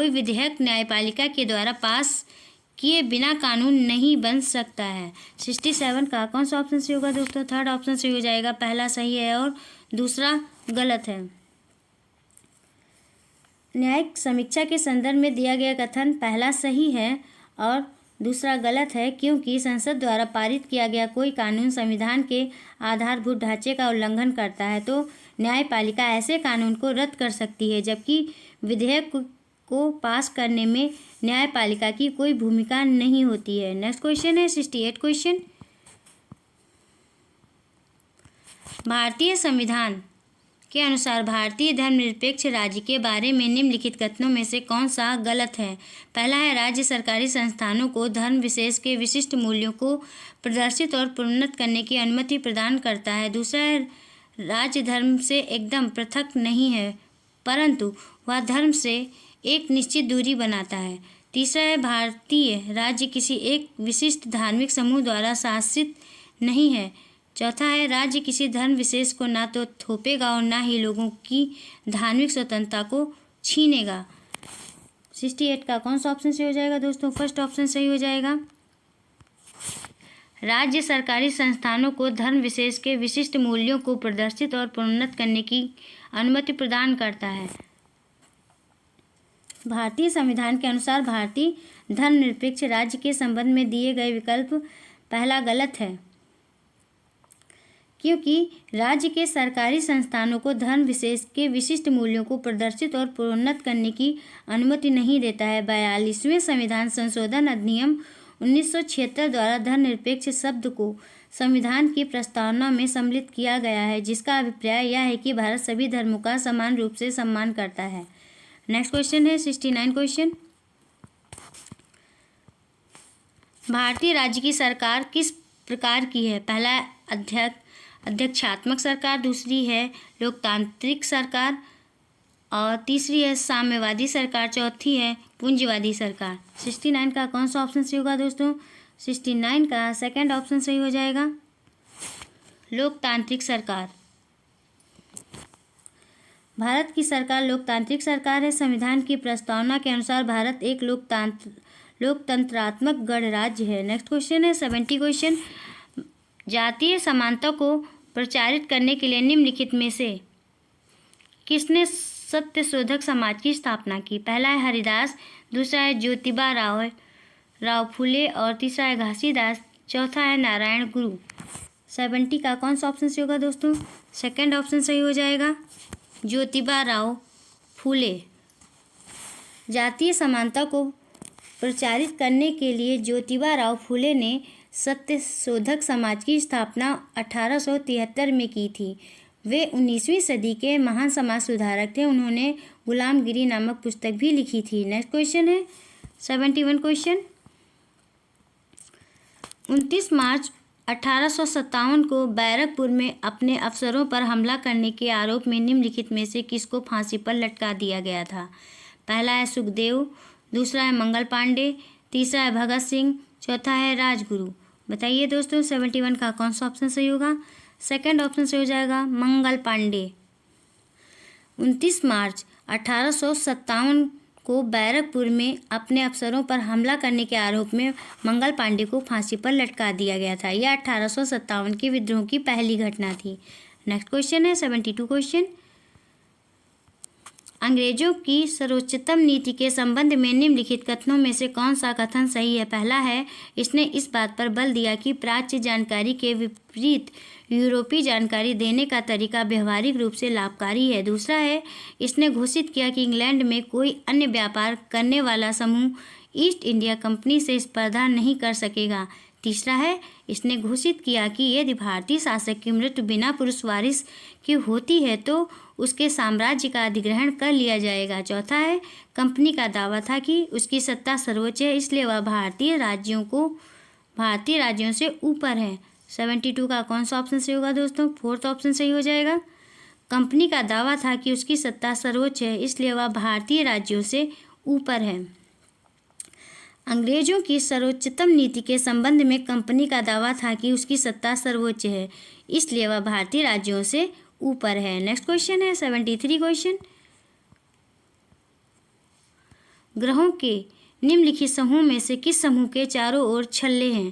विधेयक न्यायपालिका के द्वारा पास किए बिना कानून नहीं बन सकता है। 67 का कौन सा ऑप्शन सही होगा दोस्तों? थर्ड ऑप्शन सही हो जाएगा। पहला सही है और दूसरा गलत है। न्यायिक समीक्षा के संदर्भ में दिया गया कथन पहला सही है और दूसरा गलत है, क्योंकि संसद द्वारा पारित किया गया कोई कानून संविधान के आधारभूत ढांचे का उल्लंघन करता है तो न्यायपालिका ऐसे कानून को रद्द कर सकती है, जबकि विधेयक को पास करने में न्यायपालिका की कोई भूमिका नहीं होती है। नेक्स्ट क्वेश्चन है 68 क्वेश्चन। भारतीय संविधान के अनुसार भारतीय धर्मनिरपेक्ष राज्य के बारे में निम्नलिखित कथनों में से कौन सा गलत है? पहला है राज्य सरकारी संस्थानों को धर्म विशेष के विशिष्ट मूल्यों को प्रदर्शित और प्रोन्नत करने की अनुमति प्रदान करता है। दूसरा है राज्य धर्म से एकदम पृथक नहीं है, परंतु वह धर्म से एक निश्चित दूरी बनाता है। तीसरा है भारतीय राज्य किसी एक विशिष्ट धार्मिक समूह द्वारा शासित नहीं है। चौथा है राज्य किसी धर्म विशेष को ना तो थोपेगा और ना ही लोगों की धार्मिक स्वतंत्रता को छीनेगा। 68 का कौन सा ऑप्शन सही हो जाएगा दोस्तों? फर्स्ट ऑप्शन सही हो जाएगा। राज्य सरकारी संस्थानों को धर्म विशेष के विशिष्ट मूल्यों को प्रदर्शित और प्रोन्नत करने की अनुमति प्रदान करता है। भारतीय संविधान के अनुसार भारतीय धर्मनिरपेक्ष राज्य के संबंध में दिए गए विकल्प पहला गलत है, क्योंकि राज्य के सरकारी संस्थानों को धर्म विशेष के विशिष्ट मूल्यों को प्रदर्शित और प्रोन्नत करने की अनुमति नहीं देता है। 42वें संविधान संशोधन अधिनियम 1976 द्वारा धर्मनिरपेक्ष शब्द को संविधान की प्रस्तावना में सम्मिलित किया गया है, जिसका अभिप्राय यह है कि भारत सभी धर्मों का समान रूप से सम्मान करता है। नेक्स्ट क्वेश्चन है 69 क्वेश्चन। भारतीय राज्य की सरकार किस प्रकार की है? पहला अध्यक्षात्मक सरकार, दूसरी है लोकतांत्रिक सरकार और तीसरी है साम्यवादी सरकार, चौथी है पूंजीवादी सरकार। 69 का कौन सा ऑप्शन सही होगा दोस्तों? 69 का सेकंड ऑप्शन सही हो जाएगा, लोकतांत्रिक सरकार। भारत की सरकार लोकतांत्रिक सरकार है। संविधान की प्रस्तावना के अनुसार भारत एक लोकतंत्रात्मक गणराज्य है। नेक्स्ट क्वेश्चन है 70 क्वेश्चन। जातीय समानता को प्रचारित करने के लिए निम्नलिखित में से किसने सत्यशोधक समाज की स्थापना की? पहला है हरिदास, दूसरा है ज्योतिबा राव फुले और तीसरा है घासीदास, चौथा है नारायण गुरु। 70 का कौन सा ऑप्शन सही होगा दोस्तों? सेकंड ऑप्शन सही हो जाएगा, ज्योतिबा राव फुले। जातीय समानता को प्रचारित करने के लिए ज्योतिबा राव फुले ने सत्यशोधक समाज की स्थापना 1873 में की थी। वे 19वीं सदी के महान समाज सुधारक थे। उन्होंने गुलामगिरी नामक पुस्तक भी लिखी थी। नेक्स्ट क्वेश्चन है 71 क्वेश्चन। 29 मार्च 1857 को बैरकपुर में अपने अफसरों पर हमला करने के आरोप में निम्नलिखित में से किसको फांसी पर लटका दिया गया था? पहला है सुखदेव, दूसरा है मंगल पांडे, तीसरा है भगत सिंह, चौथा है राजगुरु। बताइए दोस्तों 71 का कौन सा ऑप्शन सही होगा? सेकंड ऑप्शन सही हो जाएगा, मंगल पांडे। 29 मार्च 1857 को बैरकपुर में अपने अफसरों पर हमला करने के आरोप में मंगल पांडे को फांसी पर लटका दिया गया था। यह 1857 के विद्रोह की पहली घटना थी। नेक्स्ट क्वेश्चन है 72 क्वेश्चन। अंग्रेजों की सर्वोच्चतम नीति के संबंध में निम्नलिखित कथनों में से कौन सा कथन सही है? पहला है, इसने इस बात पर बल दिया कि प्राच्य जानकारी के विपरीत यूरोपीय जानकारी देने का तरीका व्यवहारिक रूप से लाभकारी है। दूसरा है, इसने घोषित किया कि इंग्लैंड में कोई अन्य व्यापार करने वाला समूह ईस्ट इंडिया कंपनी से स्पर्धा नहीं कर सकेगा। तीसरा है, इसने घोषित किया कि यदि भारतीय शासक की मृत्यु बिना पुरुष वारिस की होती है तो उसके साम्राज्य का अधिग्रहण कर लिया जाएगा। चौथा है, कंपनी का दावा था कि उसकी सत्ता सर्वोच्च है, इसलिए वह भारतीय राज्यों से ऊपर है। 72 का कौन सा ऑप्शन सही होगा दोस्तों? फोर्थ ऑप्शन सही हो जाएगा। कंपनी का दावा था कि उसकी सत्ता सर्वोच्च है, इसलिए वह भारतीय राज्यों से ऊपर है। अंग्रेजों की सर्वोच्चतम नीति के संबंध में कंपनी का दावा था कि उसकी सत्ता सर्वोच्च है, इसलिए वह भारतीय राज्यों से ऊपर है। नेक्स्ट क्वेश्चन है 73 क्वेश्चन। ग्रहों के निम्नलिखित समूह में से किस समूह के चारों ओर छल्ले हैं?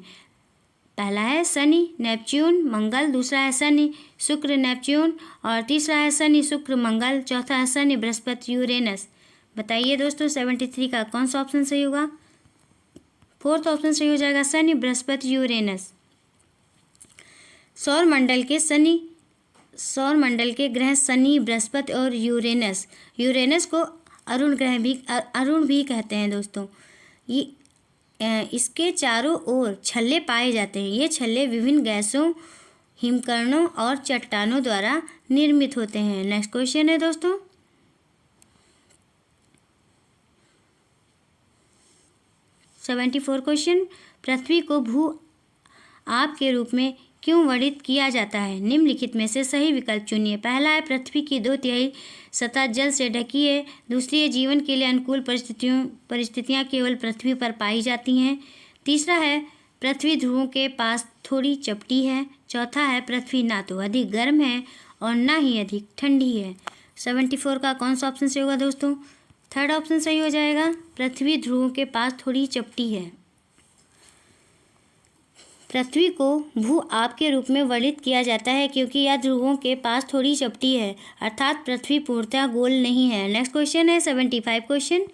पहला है शनि, नेपच्यून, मंगल। दूसरा है शनि, शुक्र, नेपच्यून। और तीसरा है शनि, शुक्र, मंगल। चौथा है शनि, बृहस्पति, यूरेनस। बताइए दोस्तों 73 का कौन सा ऑप्शन सही होगा? फोर्थ ऑप्शन सही हो जाएगा, शनि, बृहस्पति, यूरेनस। सौर मंडल के ग्रह शनि, बृहस्पति और यूरेनस। यूरेनस को अरुण भी कहते हैं दोस्तों। ये इसके चारों ओर छल्ले पाए जाते हैं। ये छल्ले विभिन्न गैसों, हिमकणों और चट्टानों द्वारा निर्मित होते हैं। नेक्स्ट क्वेश्चन है दोस्तों 74 क्वेश्चन। पृथ्वी को भू आप के रूप में क्यों वर्णित किया जाता है? निम्नलिखित में से सही विकल्प चुनिए। पहला है, पृथ्वी की 2/3 सतह जल से ढकी है। दूसरी है, जीवन के लिए अनुकूल परिस्थितियाँ केवल पृथ्वी पर पाई जाती हैं। तीसरा है, पृथ्वी ध्रुवों के पास थोड़ी चपटी है। चौथा है, पृथ्वी ना तो अधिक गर्म है और ना ही अधिक ठंडी है। 74 का कौन सा ऑप्शन सही होगा दोस्तों? थर्ड ऑप्शन सही हो जाएगा, पृथ्वी ध्रुवों के पास थोड़ी चपटी है। पृथ्वी को भू आप के रूप में वर्णित किया जाता है क्योंकि यह ध्रुवों के पास थोड़ी चपटी है, अर्थात पृथ्वी पूर्णतः गोल नहीं है। नेक्स्ट क्वेश्चन है 75 क्वेश्चन।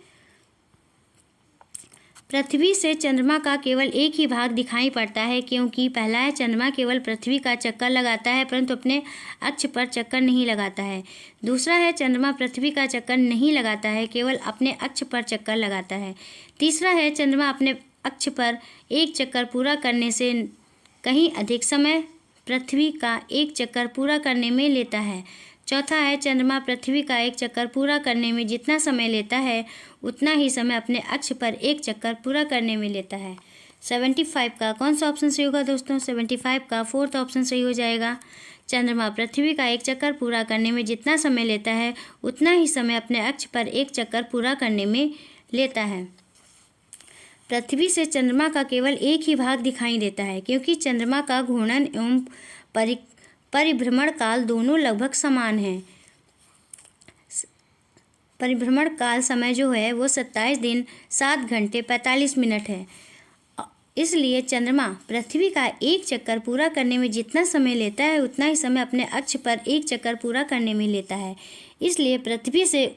पृथ्वी से चंद्रमा का केवल एक ही भाग दिखाई पड़ता है क्योंकि पहला है, चंद्रमा केवल पृथ्वी का चक्कर लगाता है परंतु अपने अक्ष पर चक्कर नहीं लगाता है। दूसरा है, चंद्रमा पृथ्वी का चक्कर नहीं लगाता है, केवल अपने अक्ष पर चक्कर लगाता है। तीसरा है, चंद्रमा अपने अक्ष पर एक चक्कर पूरा करने से कहीं अधिक समय पृथ्वी का एक चक्कर पूरा करने में लेता है। चौथा है, चंद्रमा पृथ्वी का एक चक्कर पूरा करने में जितना समय लेता है उतना ही समय अपने अक्ष पर एक चक्कर पूरा करने में लेता है। 75 का कौन सा ऑप्शन सही होगा दोस्तों? 75 का फोर्थ ऑप्शन सही हो जाएगा। चंद्रमा पृथ्वी का एक चक्कर पूरा करने में जितना समय लेता है उतना ही समय अपने अक्ष पर एक चक्कर पूरा करने में लेता है। पृथ्वी से चंद्रमा का केवल एक ही भाग दिखाई देता है क्योंकि चंद्रमा का घूर्णन एवं परिभ्रमण काल दोनों लगभग समान हैं। परिभ्रमण काल समय जो है वो 27 दिन 7 घंटे 45 मिनट है। इसलिए चंद्रमा पृथ्वी का एक चक्कर पूरा करने में जितना समय लेता है उतना ही समय अपने अक्ष पर एक चक्कर पूरा करने में लेता है। इसलिए पृथ्वी से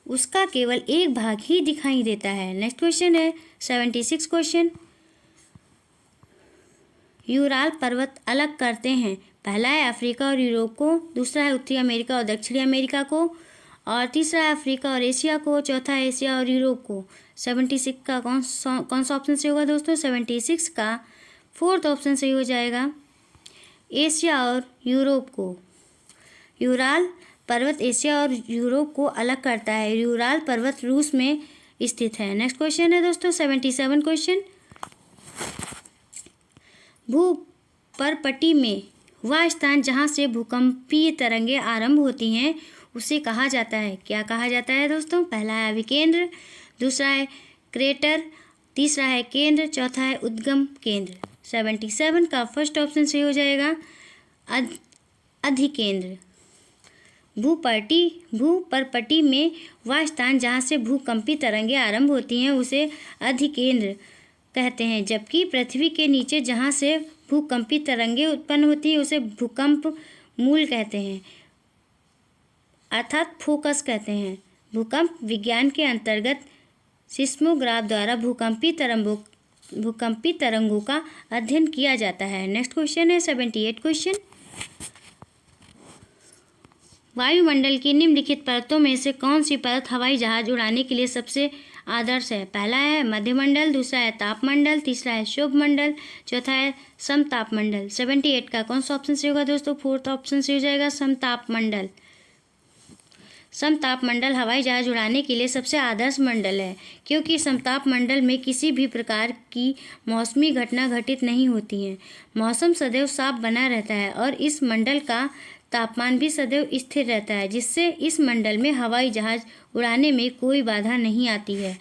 उसका केवल एक भाग ही दिखाई देता है। नेक्स्ट क्वेश्चन है 76 क्वेश्चन। यूराल पर्वत अलग करते हैं। पहला है, अफ्रीका और यूरोप को। दूसरा है, उत्तरी अमेरिका और दक्षिणी अमेरिका को। और तीसरा है, अफ्रीका और एशिया को। चौथा है, एशिया और यूरोप को। 76 का कौन सा ऑप्शन सही होगा दोस्तों? 76 का फोर्थ ऑप्शन सही हो जाएगा, एशिया और यूरोप को। यूराल पर्वत एशिया और यूरोप को अलग करता है। यूराल पर्वत रूस में स्थित है। नेक्स्ट क्वेश्चन है दोस्तों 77 क्वेश्चन। भूपर्पटी में वह स्थान जहाँ से भूकंपीय तरंगें आरंभ होती हैं उसे कहा जाता है। क्या कहा जाता है दोस्तों? पहला है अभिकेंद्र, दूसरा है क्रेटर, तीसरा है केंद्र, चौथा है उद्गम केंद्र। 77 का फर्स्ट ऑप्शन सही हो जाएगा, अधिकेंद्र। भूपर्पटी में वह स्थान जहाँ से भूकंपी तरंगें आरंभ होती हैं उसे अधिकेंद्र कहते हैं, जबकि पृथ्वी के नीचे जहाँ से भूकंपी तरंगें उत्पन्न होती हैं उसे भूकंप मूल कहते हैं अर्थात फोकस कहते हैं। भूकंप विज्ञान के अंतर्गत सिस्मोग्राफ द्वारा भूकंपी तरंगों का अध्ययन किया जाता है। नेक्स्ट क्वेश्चन है 78 क्वेश्चन। वायुमंडल की निम्नलिखित परतों में से कौन सी परत हवाई जहाज उड़ाने के लिए सबसे आदर्श है? पहला है मध्यमंडल, दूसरा है तापमंडल, तीसरा है शुभमंडल, चौथा है समतापमंडल। 78 का कौन सा ऑप्शन सही होगा दोस्तों? फोर्थ ऑप्शन सही हो जाएगा समतापमंडल। समतापमंडल हवाई जहाज उड़ाने के लिए सबसे आदर्श मंडल है, क्योंकि समतापमंडल में किसी भी प्रकार की मौसमी घटना घटित नहीं होती है। मौसम सदैव साफ बना रहता है और इस मंडल का तापमान भी सदैव स्थिर रहता है, जिससे इस मंडल में हवाई जहाज उड़ाने में कोई बाधा नहीं आती है।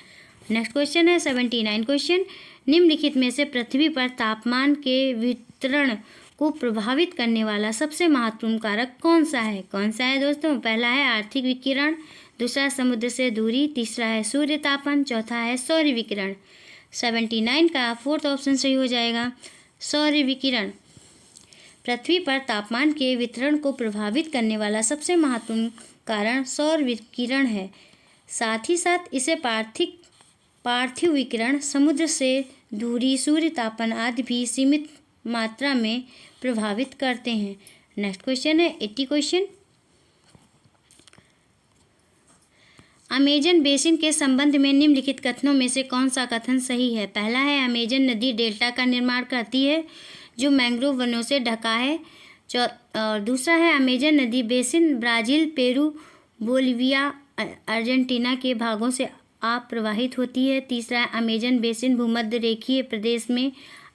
नेक्स्ट क्वेश्चन है 79 क्वेश्चन। निम्नलिखित में से पृथ्वी पर तापमान के वितरण को प्रभावित करने वाला सबसे महत्वपूर्ण कारक कौन सा है? कौन सा है दोस्तों? पहला है आर्थिक विकिरण, दूसरा है समुद्र से दूरी, तीसरा है सूर्य तापन, चौथा है सौर विकिरण। 79 का फोर्थ ऑप्शन सही हो जाएगा सौर विकिरण। पृथ्वी पर तापमान के वितरण को प्रभावित करने वाला सबसे महत्वपूर्ण कारण सौर विकिरण है। साथ ही साथ इसे पार्थिव विकिरण, समुद्र से दूरी, सूर्य तापन आदि भी सीमित मात्रा में प्रभावित करते हैं। नेक्स्ट क्वेश्चन है 80 क्वेश्चन। अमेजन बेसिन के संबंध में निम्नलिखित कथनों में से कौन सा कथन सही है? पहला है अमेजन नदी डेल्टा का निर्माण करती है जो मैंग्रोव वनों से ढका है। और दूसरा है अमेजन नदी basin Brazil, Peru, Bolivia, Argentina के भागों से आप प्रवाहित होती है। तीसरा है अमेजन बेसिन भूमध्य रेखीय प्रदेश में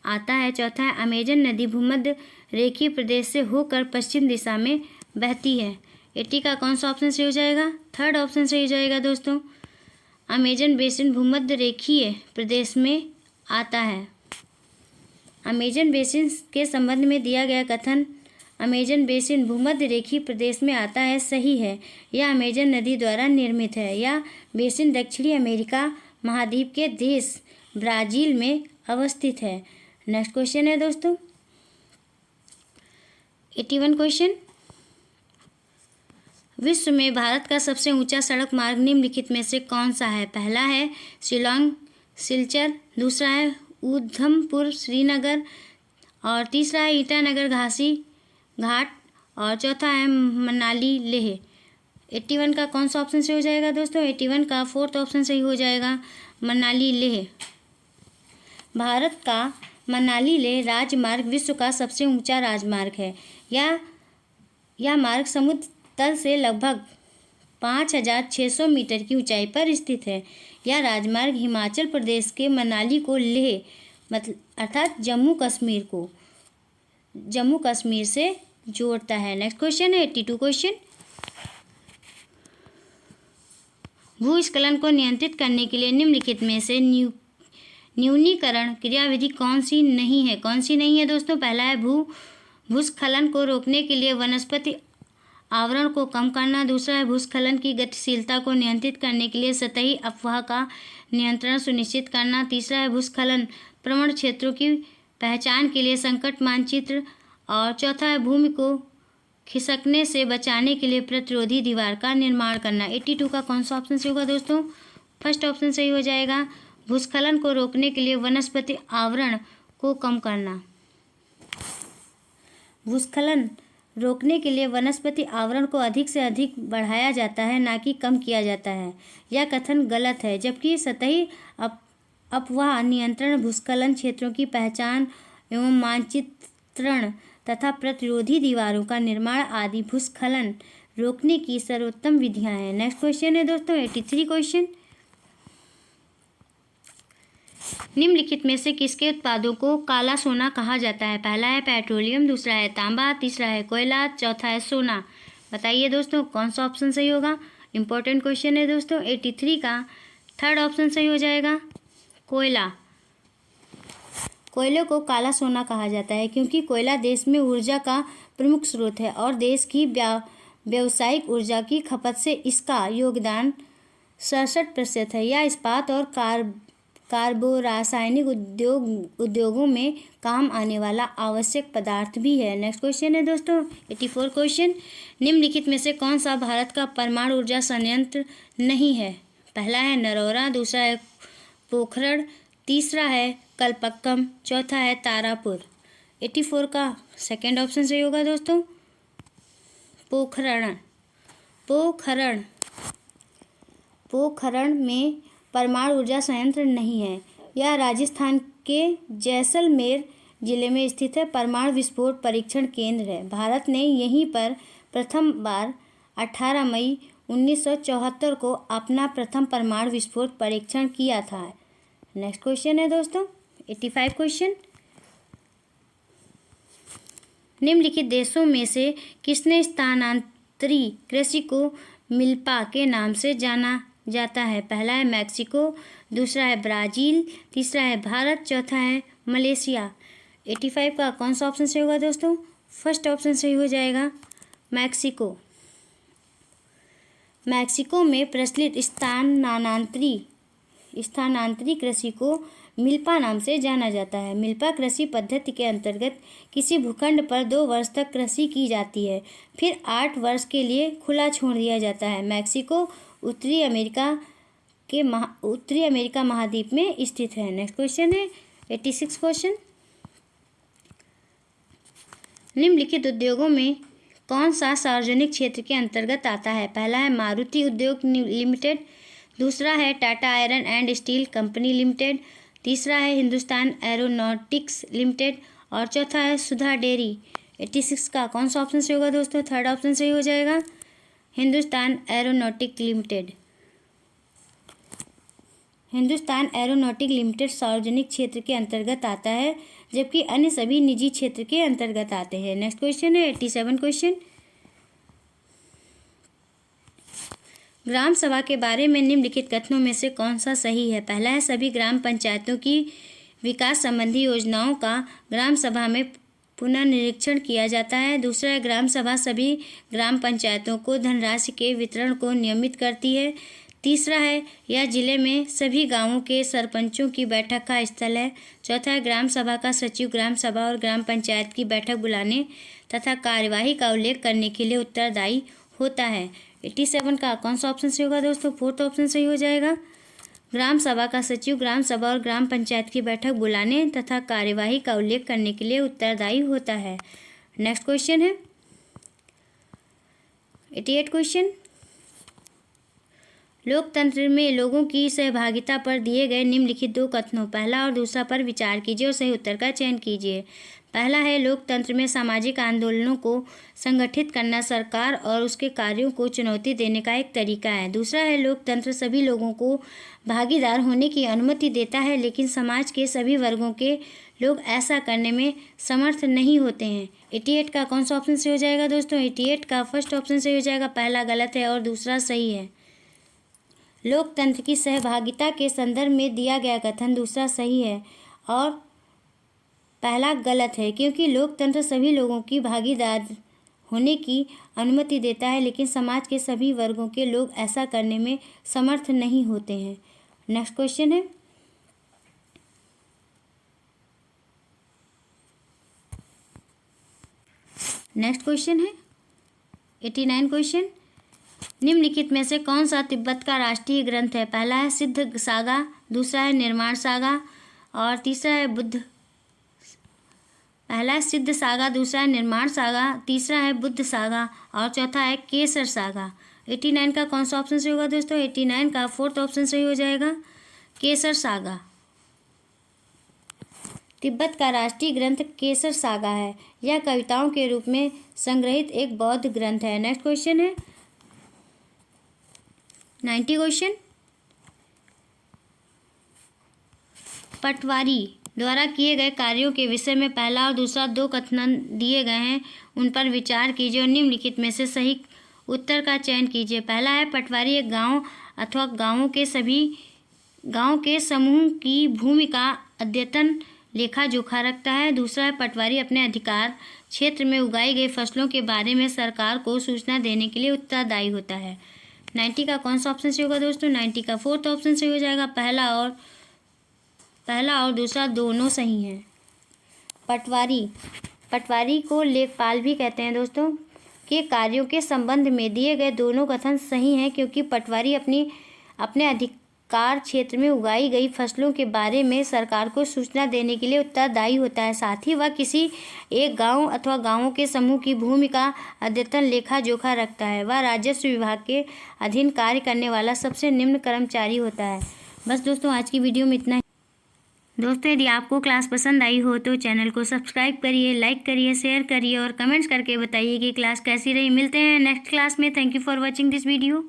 आता है। चौथा है अमेजन नदी भूमध्य रेखीय प्रदेश से होकर पश्चिम दिशा में बहती है। 80 का कौन सा ऑप्शन सही हो जाएगा? थर्ड ऑप्शन सही हो जाएगा दोस्तों। अमेजन बेसिन भूमध्य रेखीय प्रदेश में आता है। अमेजन बेसिन के संबंध में दिया गया कथन अमेजन बेसिन भूमध्य रेखीय प्रदेश में आता है सही है। यह अमेजन नदी द्वारा निर्मित है। यह बेसिन दक्षिणी अमेरिका महाद्वीप के देश ब्राज़ील में अवस्थित है। नेक्स्ट क्वेश्चन है दोस्तों 81 क्वेश्चन। विश्व में भारत का सबसे ऊंचा सड़क मार्ग निम्नलिखित में से कौन सा है? पहला है शिलोंग सिलचर, दूसरा है उधमपुर श्रीनगर, और तीसरा है ईटानगर घासी घाट, और चौथा है मनाली लेह। 81 का कौन सा ऑप्शन सही हो जाएगा दोस्तों? 81 का फोर्थ ऑप्शन सही हो जाएगा मनाली लेह। भारत का मनाली लेह राजमार्ग विश्व का सबसे ऊंचा राजमार्ग है। यह मार्ग समुद्र तल से लगभग 5,600 मीटर की ऊंचाई पर स्थित है। यह राजमार्ग हिमाचल प्रदेश के मनाली को लेह अर्थात जम्मू कश्मीर से जोड़ता है। नेक्स्ट क्वेश्चन है 82 क्वेश्चन। भूस्खलन को नियंत्रित करने के लिए निम्नलिखित में से न्यूनीकरण क्रियाविधि कौन सी नहीं है दोस्तों? पहला है भूस्खलन को रोकने के लिए वनस्पति आवरण को कम करना, दूसरा है भूस्खलन की गतिशीलता को नियंत्रित करने के लिए सतही अफवाह का नियंत्रण सुनिश्चित करना, तीसरा है भूस्खलन प्रवण क्षेत्रों की पहचान के लिए संकट मानचित्र, और चौथा है भूमि को खिसकने से बचाने के लिए प्रतिरोधी दीवार का निर्माण करना। 82 का कौन सा ऑप्शन सही होगा दोस्तों? फर्स्ट ऑप्शन सही हो जाएगा। भूस्खलन को रोकने के लिए वनस्पति आवरण को कम करना। भूस्खलन रोकने के लिए वनस्पति आवरण को अधिक से अधिक बढ़ाया जाता है, ना कि कम किया जाता है। यह कथन गलत है, जबकि सतही अपवाह नियंत्रण, भूस्खलन क्षेत्रों की पहचान एवं मानचित्रण तथा प्रतिरोधी दीवारों का निर्माण आदि भूस्खलन रोकने की सर्वोत्तम विधियां हैं। नेक्स्ट क्वेश्चन है दोस्तों 83 क्वेश्चन। निम्नलिखित में से किसके उत्पादों को काला सोना कहा जाता है? पहला है पेट्रोलियम, दूसरा है तांबा, तीसरा है कोयला, चौथा है सोना। बताइए दोस्तों कौन सा ऑप्शन सही होगा? इंपॉर्टेंट क्वेश्चन है दोस्तों। 83 का थर्ड ऑप्शन सही हो जाएगा कोयला। कोयले को काला सोना कहा जाता है क्योंकि कोयला देश में ऊर्जा का प्रमुख स्रोत है और देश की व्यावसायिक ऊर्जा की खपत से इसका योगदान 67% है। यह इस्पात और कार्बो रासायनिक उद्योगों में काम आने वाला आवश्यक पदार्थ भी है। नेक्स्ट क्वेश्चन है दोस्तों 84 क्वेश्चन, निम्नलिखित में से कौन सा भारत का परमाणु ऊर्जा संयंत्र नहीं है? पहला है नरौरा, दूसरा है पोखरण, तीसरा है कलपक्कम, चौथा है तारापुर। 84 का सेकेंड ऑप्शन सही होगा दोस्तों, पोखरण। पोखरण में परमाणु ऊर्जा संयंत्र नहीं है। यह राजस्थान के जैसलमेर जिले में स्थित है परमाणु विस्फोट परीक्षण केंद्र है। भारत ने यहीं पर प्रथम बार 18 मई 1974 को अपना प्रथम परमाणु विस्फोट परीक्षण किया था। नेक्स्ट क्वेश्चन है दोस्तों 85 क्वेश्चन, निम्नलिखित देशों में से किसने स्थानांतरी कृषि को मिल्पा के नाम से जाना जाता है? पहला है मैक्सिको, दूसरा है ब्राज़ील, तीसरा है भारत, चौथा है मलेशिया। 85 का कौन सा ऑप्शन सही होगा दोस्तों? फर्स्ट ऑप्शन सही हो जाएगा, मैक्सिको। मैक्सिको में प्रचलित स्थानांतरी कृषि को मिल्पा नाम से जाना जाता है। मिल्पा कृषि पद्धति के अंतर्गत किसी भूखंड पर 2 वर्ष तक कृषि की जाती है, फिर 8 वर्ष के लिए खुला छोड़ दिया जाता है। मैक्सिको उत्तरी अमेरिका महाद्वीप में स्थित है। नेक्स्ट क्वेश्चन है 86 क्वेश्चन, निम्नलिखित उद्योगों में कौन सा सार्वजनिक क्षेत्र के अंतर्गत आता है? पहला है मारुति उद्योग लिमिटेड, दूसरा है Tata iron and steel company limited, तीसरा है हिंदुस्तान एरोनॉटिक्स लिमिटेड और चौथा है सुधा डेयरी। 86 का कौन सा ऑप्शन सही होगा दोस्तों? थर्ड ऑप्शन सही हो जाएगा, Hindustan aeronautic limited. Hindustan aeronautic limited सार्वजनिक क्षेत्र के अंतर्गत आता है, जबकि अन्य सभी निजी क्षेत्र के अंतर्गत आते हैं। नेक्स्ट क्वेश्चन है 87 क्वेश्चन, ग्राम सभा के बारे में निम्नलिखित कथनों में से कौन सा सही है? पहला है सभी ग्राम पंचायतों की विकास संबंधी योजनाओं का ग्राम सभा में पुनर्निरीक्षण किया जाता है। दूसरा है ग्राम सभा सभी ग्राम पंचायतों को धनराशि के वितरण को नियमित करती है। तीसरा है यह जिले में सभी गांवों के सरपंचों की बैठक का स्थल है। चौथा है ग्राम सभा का सचिव ग्राम सभा और ग्राम पंचायत की बैठक बुलाने तथा कार्यवाही का उल्लेख करने के लिए उत्तरदायी होता है। 87 का कौन सा ऑप्शन सही होगा दोस्तों? फोर्थ ऑप्शन सही हो जाएगा, ग्राम सभा का सचिव ग्राम सभा और ग्राम पंचायत की बैठक बुलाने तथा कार्यवाही का उल्लेख करने के लिए उत्तरदायी होता है। नेक्स्ट क्वेश्चन है 88 क्वेश्चन, लोकतंत्र में लोगों की सहभागिता पर दिए गए निम्नलिखित 2 कथनों पहला और दूसरा पर विचार कीजिए और सही उत्तर का चयन कीजिए। पहला है लोकतंत्र में सामाजिक आंदोलनों को संगठित करना सरकार और उसके कार्यों को चुनौती देने का एक तरीका है। दूसरा है लोकतंत्र सभी लोगों को भागीदार होने की अनुमति देता है, लेकिन समाज के सभी वर्गों के लोग ऐसा करने में समर्थ नहीं होते हैं। 88 का कौन सा ऑप्शन सही हो जाएगा दोस्तों? 88 का फर्स्ट ऑप्शन सही हो जाएगा, पहला गलत है और दूसरा सही है। लोकतंत्र की सहभागिता के संदर्भ में दिया गया कथन दूसरा सही है और पहला गलत है, क्योंकि लोकतंत्र सभी लोगों की भागीदार होने की अनुमति देता है, लेकिन समाज के सभी वर्गों के लोग ऐसा करने में समर्थ नहीं होते हैं। नेक्स्ट क्वेश्चन है नेक्स्ट क्वेश्चन है 89 क्वेश्चन, निम्नलिखित में से कौन सा तिब्बत का राष्ट्रीय ग्रंथ है? पहला है सिद्ध सागा, दूसरा है निर्माण सागा और तीसरा है बुद्ध। पहला है सिद्ध सागा, दूसरा है निर्माण सागा, तीसरा है बुद्ध सागा और चौथा है केसर सागा। 89 का कौन सा ऑप्शन सही होगा दोस्तों? 89 का फोर्थ ऑप्शन सही हो जाएगा, केसर सागा। तिब्बत का राष्ट्रीय ग्रंथ केसर सागा है। यह कविताओं के रूप में संग्रहित एक बौद्ध ग्रंथ है। नेक्स्ट क्वेश्चन है 90 क्वेश्चन, पटवारी द्वारा किए गए कार्यों के विषय में पहला और दूसरा 2 कथन दिए गए हैं, उन पर विचार कीजिए और निम्नलिखित में से सही उत्तर का चयन कीजिए। पहला है पटवारी एक गांव अथवा गांव के समूह की भूमि का अद्यतन लेखा जोखा रखता है। दूसरा है पटवारी अपने अधिकार क्षेत्र में उगाई गई फसलों के बारे में सरकार को सूचना देने के लिए उत्तरदायी होता है। 90 का कौन सा ऑप्शन सही होगा दोस्तों? 90 का फोर्थ ऑप्शन सही हो जाएगा, पहला और पहला और दूसरा दोनों सही हैं। पटवारी, पटवारी को लेखपाल भी कहते हैं दोस्तों, के कार्यों के संबंध में दिए गए दोनों कथन सही हैं, क्योंकि पटवारी अपने अधिकार क्षेत्र में उगाई गई फसलों के बारे में सरकार को सूचना देने के लिए उत्तरदायी होता है। साथ ही वह किसी एक गांव अथवा गांवों के समूह की भूमि का अद्यतन लेखा जोखा रखता है। वह राजस्व विभाग के अधीन कार्य करने वाला सबसे निम्न कर्मचारी होता है। बस दोस्तों, आज की वीडियो में इतना ही। दोस्तों, यदि आपको क्लास पसंद आई हो तो चैनल को सब्सक्राइब करिए, लाइक करिए, शेयर करिए और कमेंट्स करके बताइए कि क्लास कैसी रही। मिलते हैं नेक्स्ट क्लास में। Thank you for watching this video.